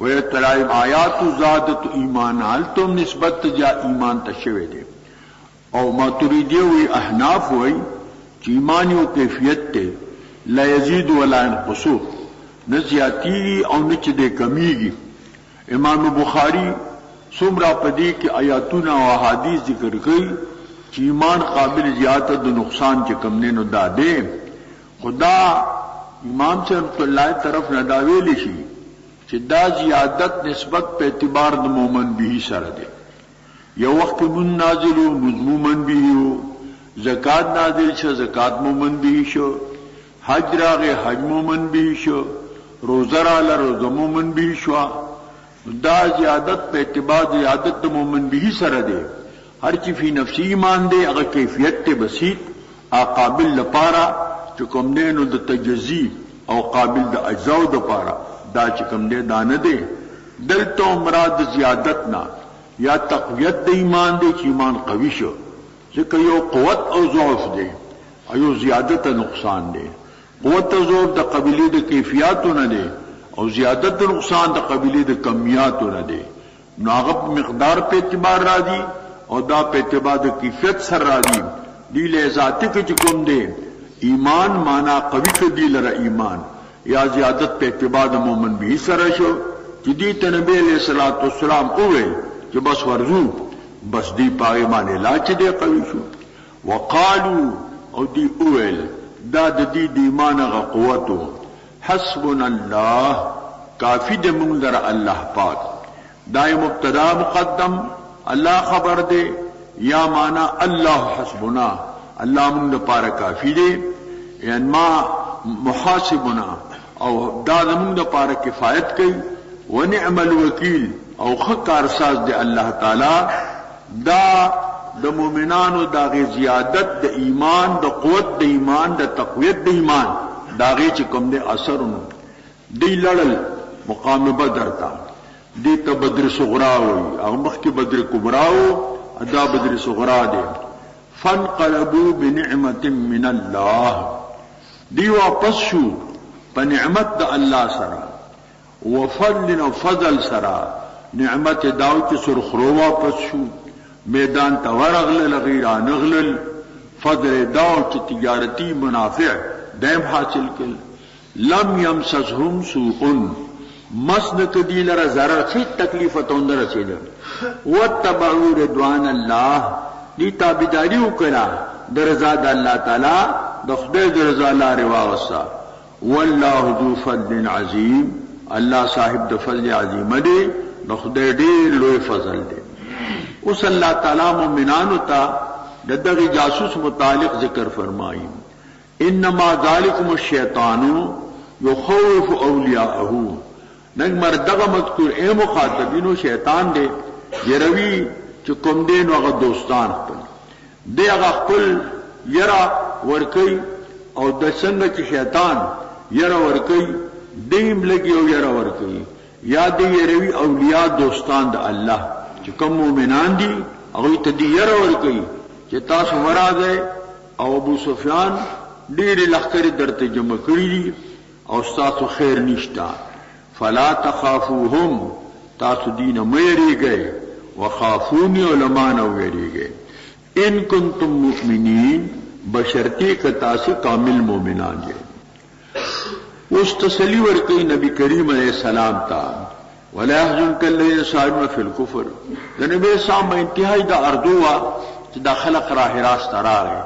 ویتلائم آیات زادت ایمان حل تم نسبت جا ایمان تشوے دے او ما تریدیوی احناف ہوئی چی ایمانیو کیفیت تے لا یزید ولا ينقصو نزیاتی او نچ دے کمیگی امام بخاری سمرا پدی کے آیاتنا و احادیث ذکر گئی چی ایمان قابل زیادت و نقصان کے کمنے نو دا دے خدا امام سے رحمت اللہ طرف نداوے لشی چی دا زیادت نسبت پہ اعتبار دا مومن بھی سر دے یا وقت من نازلو مضمومن بھی ہو زکاة نازل شو زکاة مومن بھی شو حج راغے حج مومن بھی شو روزہ رالا روزہ مومن بھی شو دا زیادت پہ اعتبار زیادت مومن بھی سر دے هر چی فی نفسی ایمان دے اگر کیفیت تے بسیط قابل لپارا چکم دے نو دا تجزی او قابل دا اجزاو دا پارا دا چکم دے دان دے دل تو مراد زیادتنا یا تقویت دا ایمان دے چی ایمان قوی شو ذکر یو قوت او ضعف دے ایو زیادت نقصان دے قوت او ضعف دا قبیلی دا کیفیاتو نہ دے او زیادت نقصان دا قبیلی دا کمیاتو نہ دے ناغب مقدار پہ اعتبار را دی اور دا پہ اعتبار دا کیفیت سر را دی دیل ذاتی کے چکم دے ایمان مانا قوی کے دیل را ایمان یا زیادت پہ اعتبار دا مومن بھی سر شو جدیت نبی علیہ السلام اوے جو بس ورزو بس دی پاگے مانے لاچ دے قوی شو وقالو او دی اویل دا دی ایمان غا قوتو حسبنا اللہ کافی دے منگ در اللہ پاک دائے مبتدا مقدم اللہ خبر دے یا مانا اللہ حسبنا اللہ منگ پارا کافی دے یعنی ما محاسبنا او دا منگ پارا کفایت کئی ونعم الوکیل او خکار ساز دے اللہ تعالی دا مومنان دا غی زیادت دا ایمان دا قوت دا ایمان دا تقویت دا ایمان دا غی چکم دے اثرن دی لڑل مقام بدر تا دی تا بدر صغراوی اغمخ کی بدر کبراو ادا بدر صغرا دے فانقلبو بنعمت من اللہ دی واپس شو پا نعمت دا اللہ سرا وفضل و فضل سرا نعمت داو کی سرخرو واپس شو میدان تور اغلل غیران اغلل فضل داو کی تجارتی منافع دائم حاصل کل لم یمسسهم سوءن مسن کدی لرا ضرر سی تکلیفت اندر رسید واتبعوا رضوان اللہ دی تابداری اکرا درزاد اللہ تعالی دخدر درزا اللہ روا وصا واللہ ذو فضل عظیم اللہ صاحب دو فضل عظیم دے دخدر دیر لوی فضل دے اس اللہ تعالی مومنانو تا ددغی جاسوس متعلق ذکر فرمائی انما ذالکم الشیطان یخوف اولیاءہ نگ مردغ مذکور اے مخاطبینو شیطان دے یہ روی چکم دے نو اغا دوستان خپل دے اغا خپل یرا ورکی او دسنگ چی شیطان یرا ورکی دیم لگی او یرا ورکی یا دے یہ روی اولیاء دوستان دا اللہ چکم مومنان دی اغوی تدی یرا ورکی چی تاس مراد ہے او ابو سفیان دیر لخکری در تجمع کری دی او ستاسو خیر نشتا فلا تخافوهم تاسو دین میری گئے وخافونی علماء نویری گئے ان کنتم مؤمنین بشرطی کتاسی کامل مومنان گئے اس تسلی ورکی نبی کریم علیہ السلام تا وَلَا يَحْزُنْكَ الَّذِينَ يُسَارِعُونَ فِي الْكُفْرِ نبی اسلام میں انتہائی دا اردوا چی دا خلق راہ راست راگے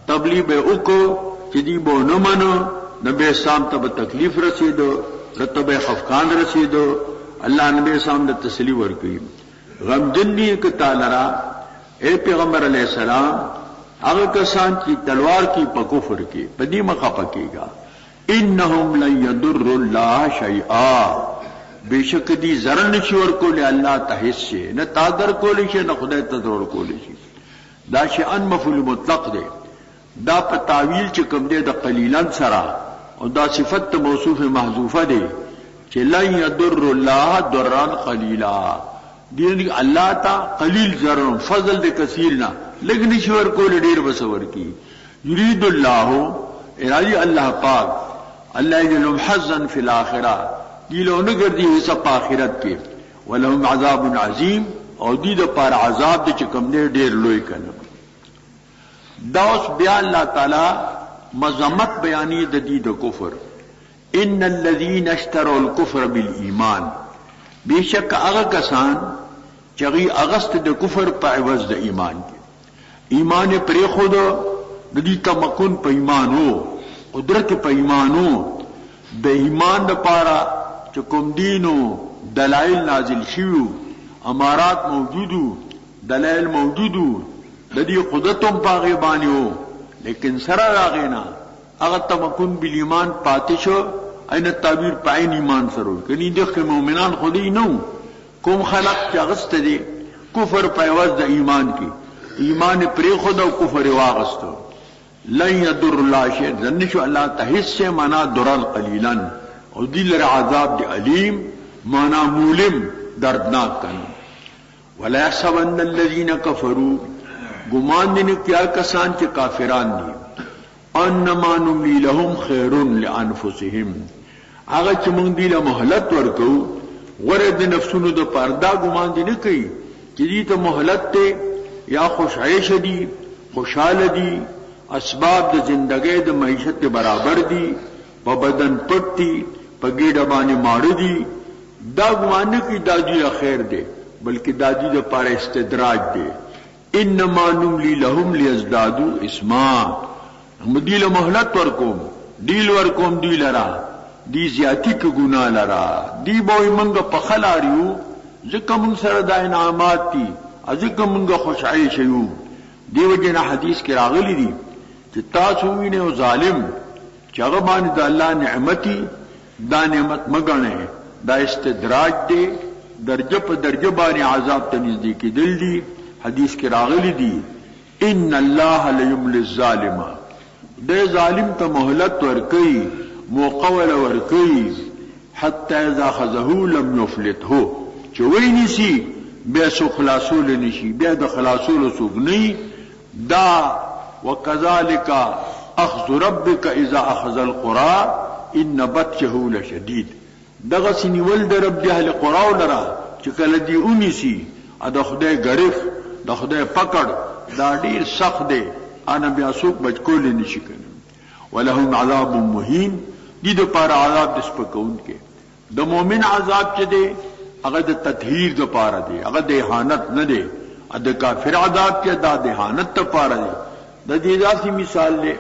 تبلیغ اکو چی دی بو نمانو نبی اسلام تب تکلیف رسیدو رتب خفقان رسیدو اللہ نبی اسلام دا تسلی ورکی غم جنی کتا لرا اے پیغمبر علیہ السلام اگر کسان کی تلوار کی پا کفر کی پدی مقا پکی گا انہم لن یدر اللہ شیئا بے شک دی ضرر نشور کو لے اللہ تحس سے نہ تادر کو لے شے نہ خدا تضرر کو لے شے دا شأن مفعول مطلق دے دا پا تعویل چکم دے دا قلیلان سرا اور دا صفت موصوف محذوفہ دے کہ لن یدر اللہ دران قلیلا دین اللہ تا قلیل ضرر فضل دے کثیرنا لگنی شور کو لے دیر بسور کی یرید اللہ ارادی اللہ پاک اللہ جلوم حزن فی الاخرہ دیلو نگر دی حصہ پا آخرت کے ولہم عذاب عظیم اور دید پار عذاب دے چکم دے دیر لوئی کنم دوس بیا اللہ تعالی مذمت بیانی دید کفر ان الذین اشتروا الکفر بالایمان بے شک اغا کسان چغی اغست دے کفر پا عوض دے ایمان کے ایمان پری خود دی تمکن پا ایمانو قدرت پا ایمانو بے ایمان دا پارا چکم دینو دلائل نازل شیو امارات موجودو دلائل موجودو لدی قدرتم پاغی بانیو لیکن سرا راغینا اگر تمکن بالایمان پاتشو این تعبیر پائن ایمان سرو کنی دیکھ مومنان خودی نو کم خلق چاغست دے کفر پیوز دا ایمان کی ایمان پری خود او کفر واغستو لن یضر الله شیء ذنشو الله تحس سے مانا درل قلیلا او دل عذاب دی علیم مانا مولم دردناک کن ولا يحسبن الذين كفروا گمان دین کیا کسان چې کافران دي انما نملی لهم خیر لانفسهم هغه چې موږ دی له مهلت ورکو ورد نفسونو د پردا ګمان دي نه کوي چې دې ته مهلت ته یا خوشعیش دي خوشاله دي اسباب د زندګۍ د معیشت برابر دي په بدن پټ دي په ګډه باندې ماړ دي دا ګمان نه کوي دا دی خیر دی بلکې دا دی د پاره استدراج دی انما نملی لهم لیزدادوا اسما مدیل مهلت ورکوم دیل ورکوم دی لرا دی زیاتی که گناہ لرا دی بوئی منگا پخلاریو ذکر منگ سر دا انعامات تی ذکر منگا خوشعی شیو دی وجہ حدیث کی راغلی دی کہ تاسوی نے ظالم چغبان دا اللہ نعمتی دا نعمت مگنے دا استدراج دے درجہ پا درجہ بانی عذاب تنزدی کی دل دی حدیث کی راغلی دی ان اللہ لیمل الظالم دے ظالم تا مہلت ورکی موقول ورکی حتی اذا خذہو لم یفلت ہو چوئی نیسی بے سو خلاصول نشی بے دا خلاصول سوگنی دا وکذالک اخذ ربک اذا اخذ القرى ان بطشہ لشدید دغه سنیول د رب اهل قرا ولرا چې کله دی اونیسی د خدای غریف د خدای پکړ دا ډیر سخت دی انا بیا سوق بچکول نشي کنه ولهم عذاب مهین دې د پاره عذاب د سپکون کې د مؤمن عذاب چې دی هغه د تطهیر د پاره دی هغه د اهانت نه دی د کافر عذاب چې دا د اهانت ته پاره دی د دې ځاسي مثال له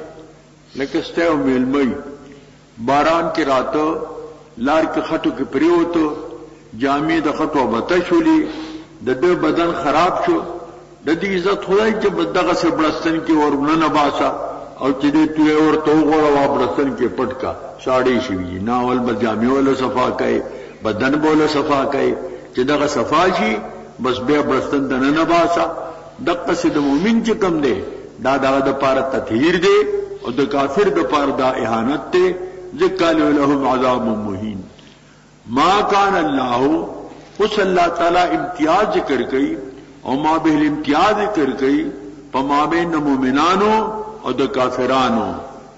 لکه ستو ملمي باران کې راتو لار کې خټو کې پریوتو جامې د خټو بته شولې د دې بدن خراب شو د دې عزت خدای چې بدغه سره بلستان کې ورونه نه باسا او چې دې تو ورته وګوره وا بلستان کې پټکا ساړې شي ناول به جامې ولا صفا کوي بدن بوله صفا کوي چې دغه صفا شي بس به بلستان د نه باسا دغه سید مؤمن چې کم دی دا دغه د پاره تطهیر دی او د کافر د پاره دا اهانت دی ذکر لهم عذاب مهین ما کان اللہ اس اللہ تعالی امتیاز ذکر گئی اور ما بہل امتیاز ذکر گئی پما بین مومنانو اور د کافرانو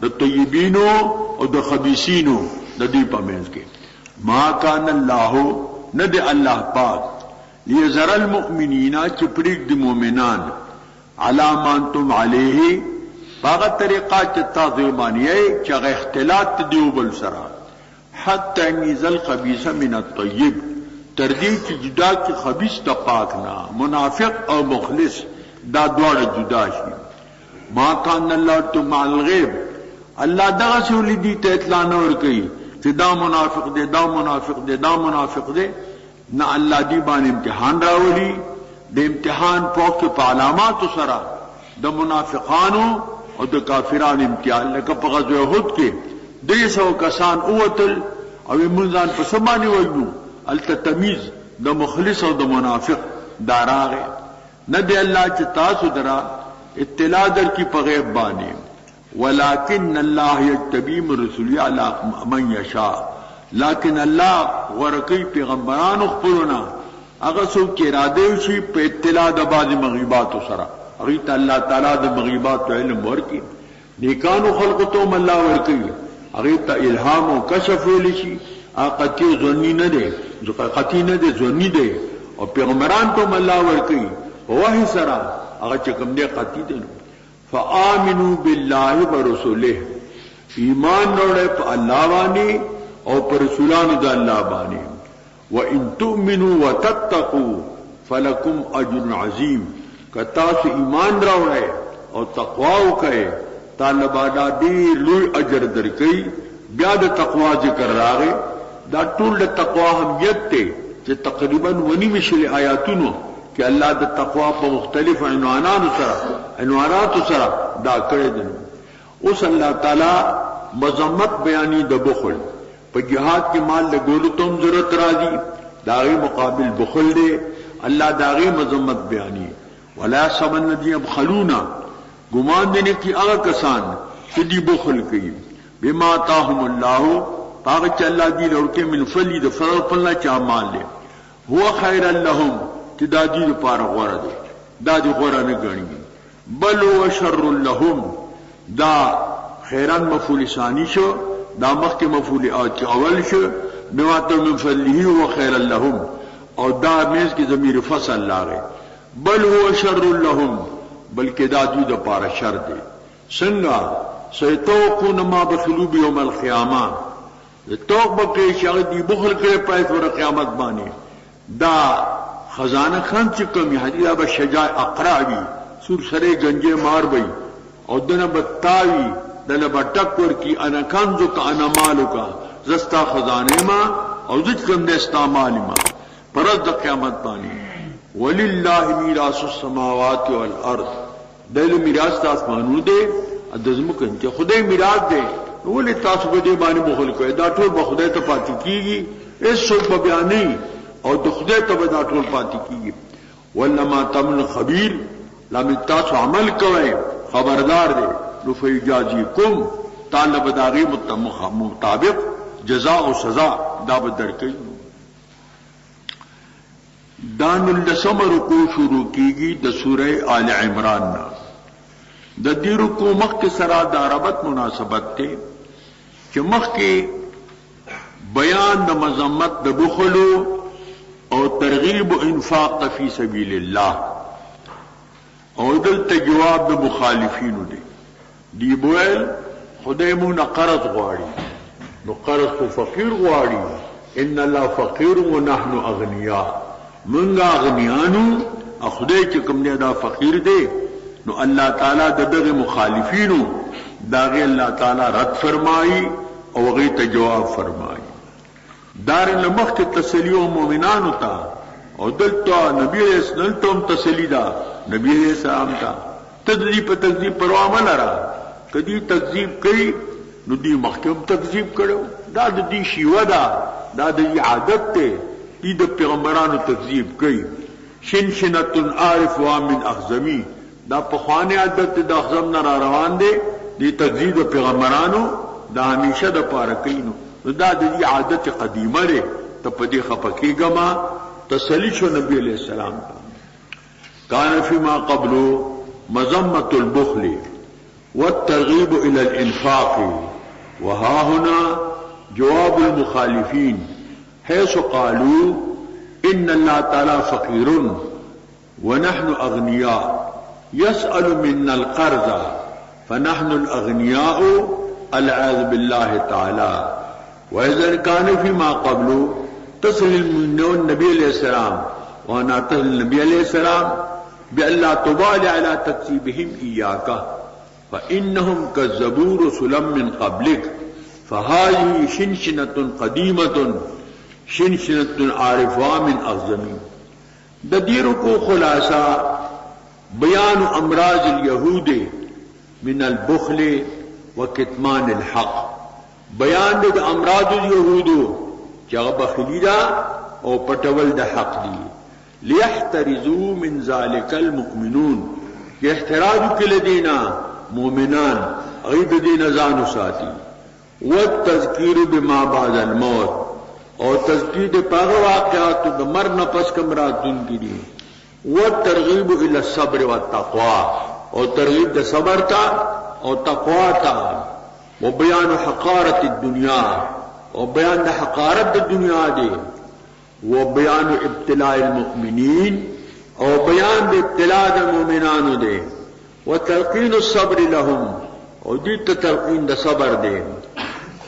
د طیبینو اور د خبیثینو د دی پمنز کے ما کان اللہ ند اللہ پاک لیذر المؤمنین چپڑک د مومنان علامات تم علیہ باغ طریقہ چتا زبانی ہے چغ اختلاط دیوبل سرا حتی میزل خبیث من الطیب تردید کی جدا کی خبیث دا پاکنا منافق او مخلص دا دوار جدا شی ما کان اللہ تم الغیب اللہ دغه سولی دی ته اطلاع نور کئی کہ دا منافق دے دا منافق دے دا منافق دے نہ اللہ دی بان امتحان راولی دے امتحان پوک پا علامات سرا دا منافقانو او د کافران امتحان لکه په غزوه احد کې 300 کسان اوتل او منځان په سمانی وایو التتمیز د مخلص او د منافق داراغه نه دی الله چې تاسو درا اطلاع در کی په غیب باندې ولکن الله یجتبی من رسول علی من یشاء لیکن الله ورکی پیغمبرانو خپلنا هغه څوک چې اراده شي په اطلاع د بعض مغیبات سره اغیت اللہ تعالیٰ دا مغیبات علم ورکی نیکانو خلقتوم اللہ ورکی اغیت الہام و کشف ویلشی قطعی ظنی ندے قطعی ندے ظنی دے اور پیغمبران توم اللہ ورکی وحی سرا اگر چکم دے قطعی دے فآمنوا باللہ و رسولہ ایمان روڑے پا اللہ بانی اور پا رسولان دا اللہ بانی وَإِن تُؤْمِنُوا وَتَتَّقُوا فَلَكُمْ أَجْرٌ عَظِيمٌ کتاسو ایمان راوڑے اور تقواو کئے طالبہ دا دیر لوی اجر در کئی بیا دا تقوا ذکر راغے دا طول دا تقوا ہمیت تے چے تقریباً ونی مشل آیاتونو کہ اللہ دا تقوا پا مختلف عنوانات سرا دا کرے دنو اس اللہ تعالی مذمت بیانی دا بخل پا جہاد کے مال دا گولتم ضرورت راضی داغی مقابل بخل دے اللہ داغی مذمت بیانی ولا سمن ندی بخلونا گمان دینے کی آغا کسان کہ بخل کی بما آتاهم اللہ پاک اللہ دی لوٹے من فلی دا فضل پلنا چاہ مان لے هو خیر لهم کہ دا دی پار غورا دے دا دی غورا نگانی بل هو شر لهم دا خیران مفعول ثانی شو دا مخ کے مفعول اول شو بما آتاهم من فلی هو خیر لهم اور دا میز کی ضمیر فصل لاغے بل هو شر لهم بلکہ دا دی دا پار شر دے سنگا سیتوقون ما بخلو بیوم القیامہ توق بکے شاگردی بخل کرے پائے تو قیامت بانے دا خزانہ خان چکمی حدیث ابا شجاع اقرابی سور سرے گنجے مار بئی اور دن بتاوی دل بٹکور کی انا کنزو کا انا مالو کا زستا خزانے ما اور زج کم دستا مالی ما پرد دا قیامت بانے وللہ میراث السماوات والارض دل میراث تا آسمانو دے ادزمکن چا خدای میراث دے ولی تاسو په دې باندې بخل کوي دا ټول به خدای ته پاتې کیږي هیڅ څوک به بیانې او د خدای ته به دا ټول پاتې کیږي ولما تمن خبير لم تاسو عمل کوي خبردار دی نو فیجازیکم طالب داغي مطابق جزاء او سزا دا به درکې دان الدسمر کو شروع کیږي د سوره آل عمران نا د دې رکو مخ کې سره د عربت مناسبت ته چې مخ کې بیان د مذمت د بخل او ترغیب انفاق فی سبیل الله او دلته جواب د مخالفینو دی بوئل خدای مون قرض غواړي نو قرض کو فقیر غواړي ان الله فقیر ونحن اغنیاء منګه اغنیانو خدای چې کوم نه دا فقیر دی نو اللہ تعالیٰ دغه مخالفینو داغه اللہ تعالیٰ رد فرمائی او غیت جواب فرمائی دار لمخ تسلیو مومنانو تا او دلتا نبی علیہ السلام تم تسلی دا نبی علیہ السلام تا تکذیب په تکذیب پروا ملرا کدی تکذیب کړي نو دی محکم تکذیب کړو دا د دې شیوه دا د عادت ته دې د پیغمبرانو تکذیب کوي شنشنتن عارف وا من اخزمی دا پخوانی عادت دا اخزم نه روان دي دی تکذیب پیغمبرانو دا همیشه د پاره کینو دا د دې عادت قدیمه لري ته په دې خپکیګما تسلی شو نبی علیہ السلام کان فيما قبل مذمة البخل والترغيب الى الانفاق وها هنا جواب المخالفين حيث قالوا ان الله تعالى فقير ونحن اغنياء يسأل منا القرض فنحن الأغنياء العاذ بالله تعالى وإذا كان فيما قبل تصل النبي عليه السلام وانا تصل النبي عليه السلام بأن لا تبالي على تكذيبهم إياك فإنهم كذبوا رسلا من قبلك فهذه شنشنة قديمة شنشنة عارفة من أغزمين دديركو خلاصة بیان امراض اليهود من البخل وکتمان الحق بیان د امراض اليهود چې هغه بخیلی دا او پټول د حق دی ليحترزوا من ذلك المؤمنون چې احتراز کله دینا مؤمنان غیب دین ځان ساتي والتذکیر بما بعد الموت او تذکیر په واقعات د مرګ نه پس کوم راتون کیږي والترغيب الى الصبر والتقوى او ترغيب د صبر تا او تقوا تا وبيان حقارة الدنيا او بیان د حقارت د دنیا دی وبيان ابتلاء المؤمنين او بیان د ابتلاء د مؤمنانو دی وتلقين الصبر لهم او دې تلقين د صبر دی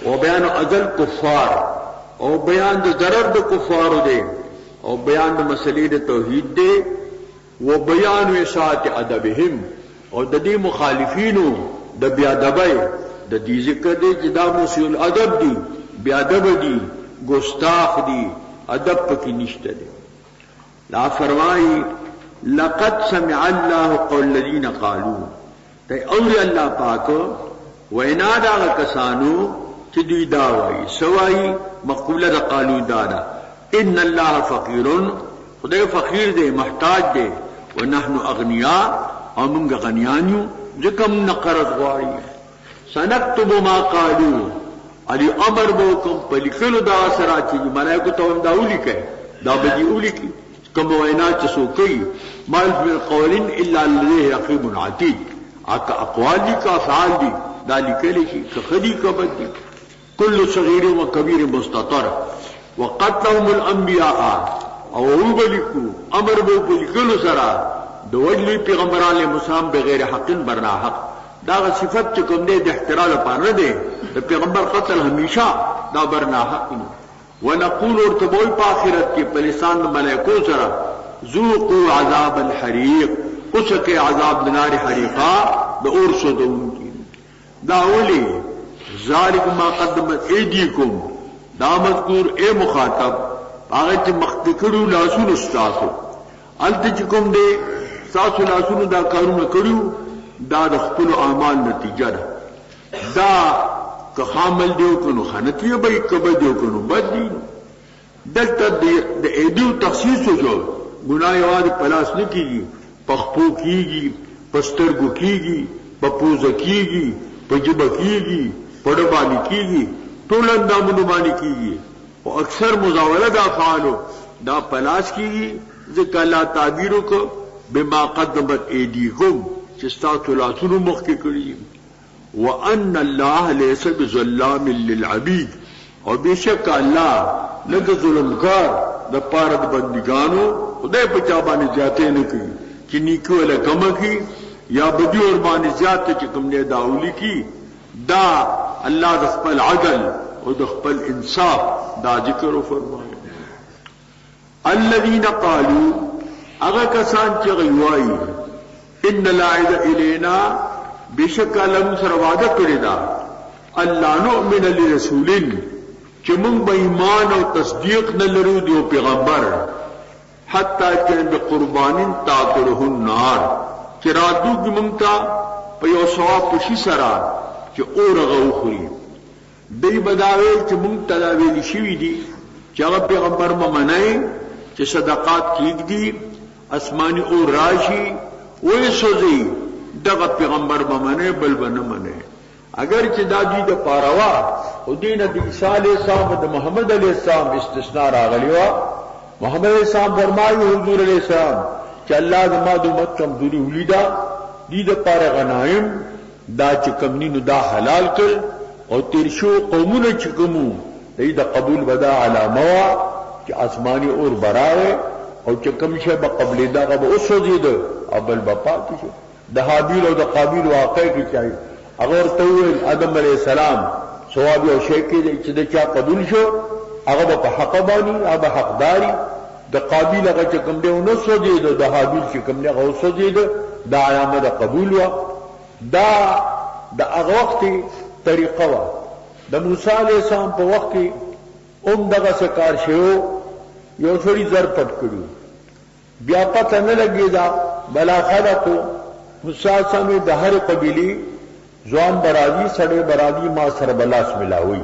وبيان اذى الكفار او بیان د ضرر د کفارو دی او بیان د مسلې د توحید دی و بیان اساءت ادبهم او د دې مخالفینو د بیا ادبۍ د دې ذکر دی چې دا مسیء الادب دي بیا ادب دي ګستاخ دي ادب پکې نشته دي لا فرمایي لقد سمع الله قول الذين قالوا ته اور الله پاک وینا دا کسانو چې دوی دا وایي سوای مقوله د قالو دا ان الله فقير خدای فقیر دی محتاج دی ونحن اغنیاء او موږ غنیان یو ځکه موږ قرض غواړي. سنكتب ما قالوا علی امر بوکم په لیکلو دا سره چې ملائکه ته هم دا ولیکي دا به دي ولیکي کوم وینا چې څوک ما فی القول الا لديه رقیب عتید اقوال دي کا افعال دي دا لیکل شي که خدي کبد دي كل صغير وكبير مستطر وقتلهم الانبیاء او وبلکو امر بوکلو سره د وجلی پیغمبران له مسام بغیر حق برنا حق دا صفت چې کوم دې د احترام لپاره نه دی د پیغمبر قتل همیشه دا برنا حق نه. ونقول ارتبوي په آخرت کې په لسان ملائکو سره ذوقوا عذاب الحريق اوسکه عذاب د نار حریقا د اور سودونکي دا ولي ذالک ما قدمت ایدیکم دا مذکور اے مخاطب هغه چې مخکړو لاسونو استاسو الته چې کوم دې تاسو لاسونو دا کارونه کړو دا د خپل اعمال نتیجه ده. دا که حامل دیو کنو خانتی به کبه دیو کنو بد دی. دلته د ایدیو تخصیص وشو ګناه یوازې پلاس نه کیږي پخپو کیږي پسترګو کیږي پپوزه کیږي پجبه کیږي پړ باندې کیږي ټول اندامونو باندې کیږي او اکثر مزاوله د افعالو دا پلاس کیږي ځکه الله تعبیر کو بما قدمت ایدیکم چې تاسو لاسونو مخ کې کړی وان الله ليس بظلام للعبيد او بشک الله لږ ظلمکار د پاره د بندګانو خدای په چا باندې ذاته نه کوي چې نیکو له کم کی یا بدی اور باندې ذات چې کوم نه داولی کی دا الله د خپل عدل او د خپل انصاف دا ذکر او فرمایي. الذين قالوا هغه کسان چې غوایي ان لاعد الینا بشک لم سره وعده کړی دا الله نؤمن لرسول چې موږ به ایمان او تصدیق نه لرو دی پیغمبر حتی کین بقربان تاکله النار چې راتو کې موږ ته په یو ثواب پشي سره چې اورغه وخوري دی بداوي چې موږ تلاوي شي دي چې هغه پیغمبر ممنای چې صدقات کیږي اسماني او راشي وې سوزي دغه پیغمبر ممنه بل بنه منه اگر چې دا دې د پاروا او دین د عیسی علیه السلام د محمد علیه السلام استثناء راغلی و محمد علیه السلام فرمایي حضور علیه السلام چې الله زما د امت کمزوري ولیدا دې د پاره غنایم دا چې کمنینو دا حلال کړ او تیر شو قومونه چې کومو دې د قبول ودا علامه چې آسماني اور برائے او چې کوم شی به قبل دا به اوسوځید او بل بپات شي د حابیل او د قابیل واقع کې چای اگر ته آدم علیہ السلام ثواب او شی کې چې د چا قبول شو هغه په حق باندې هغه حقداري د قابیل هغه چې کوم دی نو سوځید د حابیل چې کوم دی هغه اوسوځید دا علامه د قبول وا دا د هغه وخت طریقه وا د موسی علیہ السلام په وخت کې دغه سکار شو یو څوړي زر پټ کړو بیا پته نه لګی دا بلا خلقو موسی سم د هر قبیله ځوان برادي سړی برادي ما سره بلاس ملاوي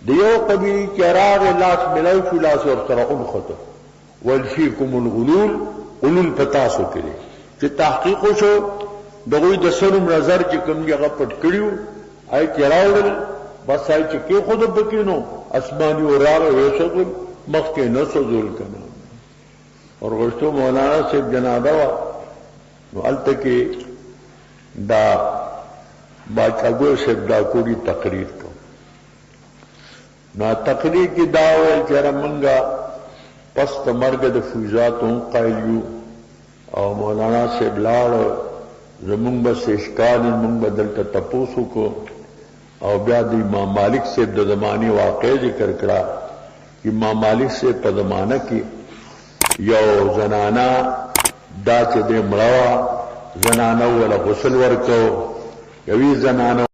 دیو قبیله چراغ لاس ملاوي شو لاس ور سره اون خطو ولفیکم الغلول غلول پتاسو کړي چې تحقیق شو دغه د سرم نظر چې کوم یې غپټ کړیو آی چراول بس آی چې کې خود بکینو اسماني اور راغ وېسو مخکې نه سوزول کنه اور غشتو مولانا صاحب جنابه نو الته کې دا باچاګو صاحب دا کوړي تقریر کو نو تقریر کې دا ویل چې رمنګا پس تمرګ د فوزاتو قایلو او مولانا صاحب لاړ زمونږ بس اشکال مونږ بدل ته تپوسو کو او بیا د امام مالک صاحب د زماني واقع ذکر کړه امام مالک سے په زمانہ کې یو زنانا دا چې د مړوا زنانه ولا غسل ورکو یوې زنانه